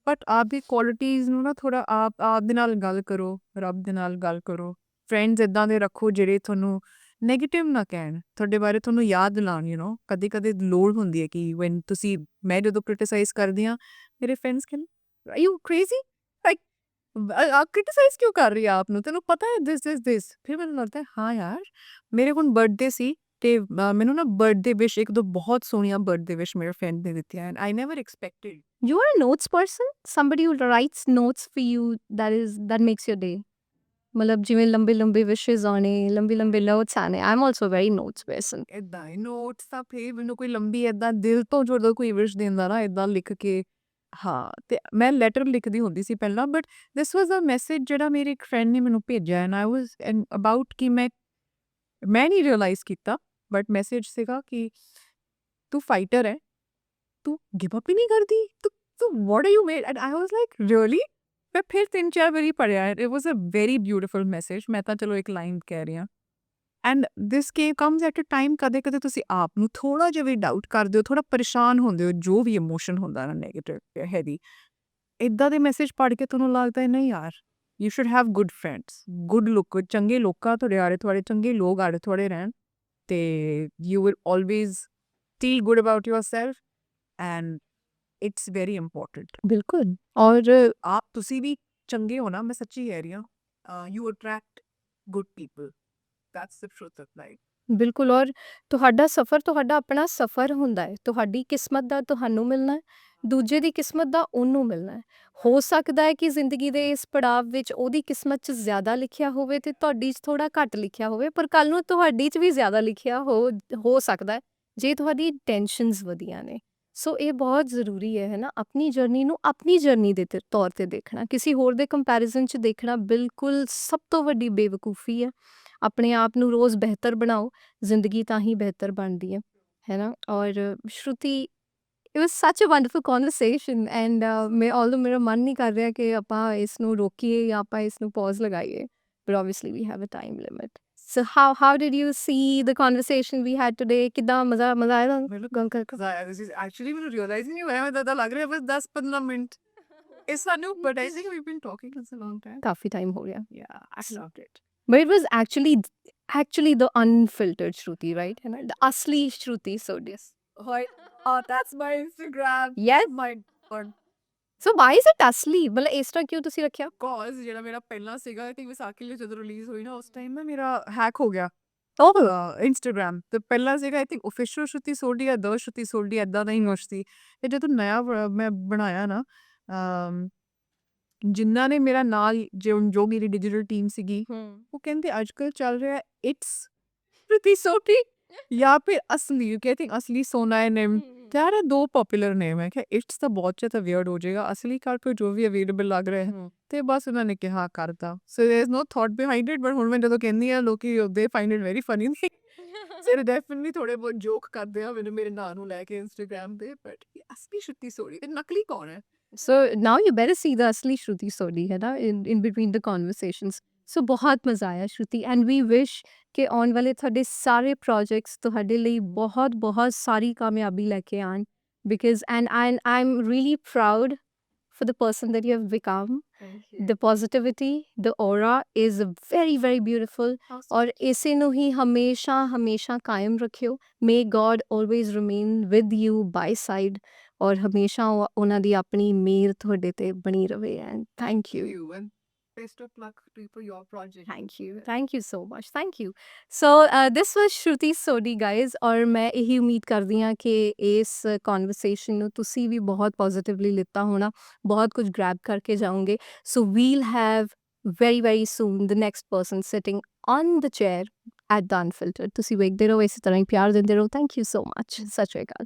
ਬਟ ਆਪਦੀ ਕੁਆਲਿਟੀਜ਼ ਨੂੰ ਨਾ ਥੋੜਾ ਆਪ ਦੇ ਨਾਲ ਗੱਲ ਕਰੋ, ਰੱਬ ਦੇ ਨਾਲ ਗੱਲ ਕਰੋ। ਫਰੈਂਡਸ ਇੱਦਾਂ ਦੇ ਰੱਖੋ ਜਿਹੜੇ ਤੁਹਾਨੂੰ ਨੈਗੇਟਿਵ ਨਾ ਕਹਿਣ, ਤੁਹਾਡੇ ਬਾਰੇ ਤੁਹਾਨੂੰ ਯਾਦ ਦਿਲਾਉਣ। ਕਦੇ ਲੋੜ ਹੁੰਦੀ ਹੈ ਕਿ ਵੈਨ ਮੈਂ ਜਦੋਂ ਕ੍ਰਿਟਿਸਾਈਜ਼ ਕਰਦੀ ਹਾਂ ਮੇਰੇ ਫਰੈਂਡਸ ਕਹਿੰਦੇ are you crazy, like criticise ਕਿਉਂ ਕਰ ਰਹੀ ਆ ਆਪ ਨੂੰ, ਤੈਨੂੰ ਪਤਾ ਹੈ ਦਿਸ। ਫਿਰ ਮੈਨੂੰ ਲੱਗਦਾ ਹਾਂ ਯਾਰ, ਮੇਰੇ ਹੁਣ ਬਰਥਡੇ ਸੀ ਤੇ ਮੈਨੂੰ ਨਾ ਬਰਥਡੇ ਵਿਸ਼ ਇੱਕ ਦੋ ਬਹੁਤ ਸੋਹਣੀਆਂ ਬਰਥਡੇ ਵਿਸ਼ ਮੇਰੇ ਫਰੈਂਡ ਨੇ ਦਿੱਤੀਆਂ and I never expected. You are a notes person? Somebody who writes notes for you that makes your day? ਮਤਲਬ ਜਿਵੇਂ ਲੰਬੇ-ਲੰਬੇ ਵਿਸ਼ੇਸ ਆਉਣੇ, ਲੰਬੇ-ਲੰਬੇ ਨੋਟਸ ਆਣੇ। I am also very notes person. ਏਦਾਂ ਹੀ ਨੋਟਸ ਤਾਂ ਫੇਰ ਮੈਨੂੰ ਕੋਈ ਲੰਬੀ ਏਦਾਂ ਦਿਲ ਤੋਂ ਜਦੋਂ ਕੋਈ ਵਿਸ਼ ਦਿੰਦਾ ਨਾ ਏਦਾਂ ਲਿਖ ਕੇ, ਹਾਂ, ਤੇ ਮੈਂ ਲੈਟਰ ਲਿਖਦੀ ਹੁੰਦੀ ਸੀ ਪਹਿਲਾਂ, but this was a message ਜਿਹੜਾ ਮੇਰੀ ਇੱਕ ਫਰੈਂਡ ਨੇ ਮੈਨੂੰ ਭੇਜਿਆ ਐਂਡ ਆਈ ਵਾਜ਼ ਅਬਾਊਟ ਕਿ ਮੈਂ ਨਹੀਂ ਰਿਅਲਾਈਜ਼ ਕੀਤਾ, ਬਟ ਮੈਸੇਜ ਸੀਗਾ ਕਿ ਤੂੰ ਫਾਈਟਰ ਹੈ, ਤੂੰ ਗਿਵ ਅਪ ਹੀ ਨਹੀਂ ਕਰਦੀ, ਤੂੰ what are you made, and I was like really. ਮੈਂ ਫਿਰ 3-4 ਵਾਰੀ ਪੜ੍ਹਿਆ, it was a very beautiful message. ਮੈਂ ਤਾਂ ਚਲੋ ਇੱਕ ਲਾਈਨ ਕਹਿ ਰਹੀ ਹਾਂ, and this comes at a time ਕਦੇ-ਕਦੇ ਤੁਸੀਂ ਆਪ ਨੂੰ ਥੋੜ੍ਹਾ ਜਿਹਾ ਵੀ ਡਾਊਟ ਕਰਦੇ ਹੋ, ਥੋੜ੍ਹਾ ਪਰੇਸ਼ਾਨ ਹੁੰਦੇ ਹੋ, ਜੋ ਵੀ ਇਮੋਸ਼ਨ ਹੁੰਦਾ ਨਾ ਨੈਗੇਟਿਵ ਜਾਂ ਹੈਵੀ, ਇੱਦਾਂ ਦੇ ਮੈਸੇਜ ਪੜ੍ਹ ਕੇ ਤੁਹਾਨੂੰ ਲੱਗਦਾ ਹੈ ਨਹੀਂ ਯਾਰ, you should have good friends, good look, ਚੰਗੇ ਲੋਕਾਂ ਤੁਹਾਡੇ ਆਲੇ-ਦੁਆਲੇ, ਚੰਗੇ ਲੋਕ ਆਲੇ-ਦੁਆਲੇ ਰਹਿਣ, ਤੇ you will always feel good about yourself, and it's very important. ਬਿਲਕੁਲ। ਔਰ ਆਪ ਤੁਸੀਂ ਵੀ ਚੰਗੇ ਹੋ ਨਾ, ਮੈਂ ਸੱਚੀ ਕਹਿ ਰਹੀ ਹਾਂ, you attract good people, that's the truth of life. ਬਿਲਕੁਲ, ਔਰ ਤੁਹਾਡਾ ਸਫ਼ਰ ਤੁਹਾਡਾ ਆਪਣਾ ਸਫ਼ਰ ਹੁੰਦਾ ਹੈ। ਤੁਹਾਡੀ ਕਿਸਮਤ ਦਾ ਤੁਹਾਨੂੰ ਮਿਲਣਾ ਹੈ, ਦੂਜੇ ਦੀ ਕਿਸਮਤ ਦਾ ਉਹਨੂੰ ਮਿਲਣਾ ਹੈ। ਹੋ ਸਕਦਾ ਹੈ ਕਿ ਜ਼ਿੰਦਗੀ ਦੇ ਇਸ ਪੜਾਵ ਵਿੱਚ ਉਹਦੀ ਕਿਸਮਤ 'ਚ ਜ਼ਿਆਦਾ ਲਿਖਿਆ ਹੋਵੇ ਤੇ ਤੁਹਾਡੀ 'ਚ ਥੋੜ੍ਹਾ ਘੱਟ ਲਿਖਿਆ ਹੋਵੇ, ਪਰ ਕੱਲ੍ਹ ਨੂੰ ਤੁਹਾਡੀ 'ਚ ਵੀ ਜ਼ਿਆਦਾ ਲਿਖਿਆ ਹੋ ਸਕਦਾ ਹੈ, ਜੇ ਤੁਹਾਡੀ ਇੰਟੈਂਸ਼ਨਸ ਵਧੀਆ ਨੇ। ਸੋ ਇਹ ਬਹੁਤ ਜ਼ਰੂਰੀ ਹੈ ਨਾ, ਆਪਣੀ ਜਰਨੀ ਨੂੰ ਆਪਣੀ ਜਰਨੀ ਦੇ ਤੌਰ 'ਤੇ ਦੇਖਣਾ, ਕਿਸੇ ਹੋਰ ਦੇ ਕੰਪੈਰੀਜ਼ਨ 'ਚ ਦੇਖਣਾ ਬਿਲਕੁਲ ਸਭ ਤੋਂ ਵੱਡੀ ਬੇਵਕੂਫੀ ਹੈ। ਆਪਣੇ ਆਪ ਨੂੰ ਰੋਜ਼ ਬਿਹਤਰ ਬਣਾਓ, ਜ਼ਿੰਦਗੀ ਤਾਂ ਹੀ ਬਿਹਤਰ ਬਣਦੀ ਹੈ ਨਾ। ਔਰ ਸ਼ਰੂਤੀ, ਇਟ ਵਾਜ਼ ਸੱਚ ਅ ਵੰਡਰਫੁਲ ਕਨਵਰਸੇਸ਼ਨ, ਐਂਡ ਮੇਰਾ ਮਨ ਨਹੀਂ ਕਰ ਰਿਹਾ ਕਿ ਆਪਾਂ ਇਸ ਨੂੰ ਰੋਕੀਏ ਜਾਂ ਆਪਾਂ ਇਸ ਨੂੰ ਪੌਜ਼ ਲਗਾਈਏ, but obviously we have a time limit. So how did you see the conversation we had today? ਕਿੱਦਾਂ ਮਜ਼ਾ ਆਇਆ ਤੁਹਾਨੂੰ ਮੈਨੂੰ ਗੱਲ ਕਰਕੇ? ਮਜ਼ਾ ਆਇਆ, ਦਿਸ ਇਜ਼ ਐਕਚੁਅਲੀ ਮੈਨੂੰ ਰਿਅਲਾਈਜ਼ ਹੀ ਨਹੀਂ ਹੋਇਆ, ਮੈਨੂੰ ਤਾਂ ਲੱਗ ਰਿਹਾ ਬਸ 10-15 ਮਿੰਟ ਇਹ ਸਾਨੂੰ, but I think we been talking for a long time. ਕਾਫੀ ਟਾਈਮ ਹੋ ਗਿਆ, yeah I loved it. but it was actually the unfiltered Shruti, right? है ना? The asli Shruti Sodius. Oh, that's my Instagram. Yes. My God. So why is it asli? मतलब ਇਸ ਤਰ੍ਹਾਂ ਕਿਉਂ ਤੁਸੀਂ ਰੱਖਿਆ? Cause ਜਿਹੜਾ ਮੇਰਾ ਪਹਿਲਾ ਸੀਗਾ, ਆਈ ਥਿੰਕ ਵਿਸਾਖੀ ਲਈ ਜਦੋਂ ਰਿਲੀਜ਼ ਹੋਈ ਨਾ, ਉਸ ਟਾਈਮ ਨਾ ਮੇਰਾ ਹੈਕ ਹੋ ਗਿਆ ਇੰਸਟਾਗ੍ਰਾਮ। ਤੇ ਪਹਿਲਾਂ ਸੀਗਾ I think official Shruti Sodhi ਜਾਂ ਦ ਸ਼ਰੂਤੀ ਸੋਢੀ, ਏਦਾਂ ਦਾ ਹੀ ਕੁਛ ਸੀ। ਤੇ ਜਦੋਂ ਨਇਆ ਮੈਂ ਬਣਾਇਆ ਨਾ, ਜਿਨ੍ਹਾਂ ਨੇ ਮੇਰਾ ਨਾਲ ਜੋ ਮੇਰੀ ਡਿਜੀਟਲ ਟੀਮ ਸੀਗੀ, ਉਹ ਕਹਿੰਦੇ ਅੱਜ ਕੱਲ੍ਹ ਚੱਲ ਰਿਹਾ ਇਟਸ ਸ਼ਰੂਤੀ ਸੋਢੀ ਜਾਂ ਫਿਰ ਅਸਲੀ, ਯੂ ਥਿੰਕ ਅਸਲੀ ਸੋਨਾ ਹੈ ਨੇਮ, ਯਾਰ ਇਹ 2 ਪੋਪੂਲਰ ਨੇਮ ਹੈ। ਕਿ ਇਟਸ ਤਾਂ ਬਹੁਤ ਜ਼ਿਆਦਾ ਵੀਅਰਡ ਹੋ ਜਾਏਗਾ, ਅਸਲੀ ਕਰ ਕੋਈ ਜੋ ਵੀ ਅਵੇਲੇਬਲ ਲੱਗ ਰਿਹਾ ਹੈ, ਤੇ ਬਸ ਉਹਨਾਂ ਨੇ ਕਿਹਾ ਕਰਤਾ। So there is no thought behind it, but ਹੁਣ ਮੈਂ ਜਦੋਂ ਕਹਿੰਦੀ ਹਾਂ ਲੋਕੀ they find it very funny. ਫਿਰ ਡੈਫੀਨਿਟਲੀ ਥੋੜੇ ਬਹੁਤ ਜੋਕ ਕਰਦੇ ਆ ਮੈਨੂੰ ਮੇਰੇ ਨਾਂ ਨੂੰ ਲੈ ਕੇ ਇੰਸਟਾਗ੍ਰਾਮ ਤੇ, ਬਟ ਅਸਲੀ ਸ਼ਰੂਤੀ ਸੋਢੀ ਤੇ ਨਕਲੀ ਕੌਣ ਹੈ? So now you better see the asli Shruti Sodi, है ना, in between the conversations. So बहुत ਮਜ਼ਾ ਆਇਆ ਸ਼ਰੂਤੀ, and we wish ਕਿ ਆਉਣ ਵਾਲੇ ਤੁਹਾਡੇ ਸਾਰੇ projects ਤੁਹਾਡੇ ਲਈ ਬਹੁਤ ਸਾਰੀ ਕਾਮਯਾਬੀ ਲੈ ਕੇ ਆਉਣ, because and I'm really proud for the person that you have become. The positivity, the aura is very beautiful. ਔਰ ਇਸੇ ਨੂੰ ਹੀ ਹਮੇਸ਼ਾ ਕਾਇਮ ਰੱਖਿਓ। May God always remain with you by side, ਔਰ ਹਮੇਸ਼ਾ ਉਹਨਾਂ ਦੀ ਆਪਣੀ ਮਿਹਰ ਤੁਹਾਡੇ ਤੇ ਬਣੀ ਰਵੇ, and thank you. And best of luck to you for your project. Thank you so much, thank you. So this was Shruti Sodi, guys, ਔਰ ਮੈਂ ਇਹੀ ਉਮੀਦ ਕਰਦੀ ਹਾਂ ਕਿ ਇਸ ਕਨਵਰਸੇਸ਼ਨ ਨੂੰ ਤੁਸੀਂ ਵੀ ਬਹੁਤ ਪੋਜ਼ਿਟਿਵਲੀ ਲਿੱਤਾ ਹੋਣਾ, ਬਹੁਤ ਕੁਝ ਗ੍ਰੈਬ ਕਰਕੇ ਜਾਓਗੇ। So we'll have very soon the next person sitting on the chair at the Unfiltered. ਤੁਸੀਂ ਵੇਖਦੇ ਰਹੋ, ਇਸੇ ਤਰ੍ਹਾਂ ਹੀ ਪਿਆਰ ਦਿੰਦੇ ਰਹੋ। Thank you so much. ਸਤਿ ਸ਼੍ਰੀ ਅਕਾਲ।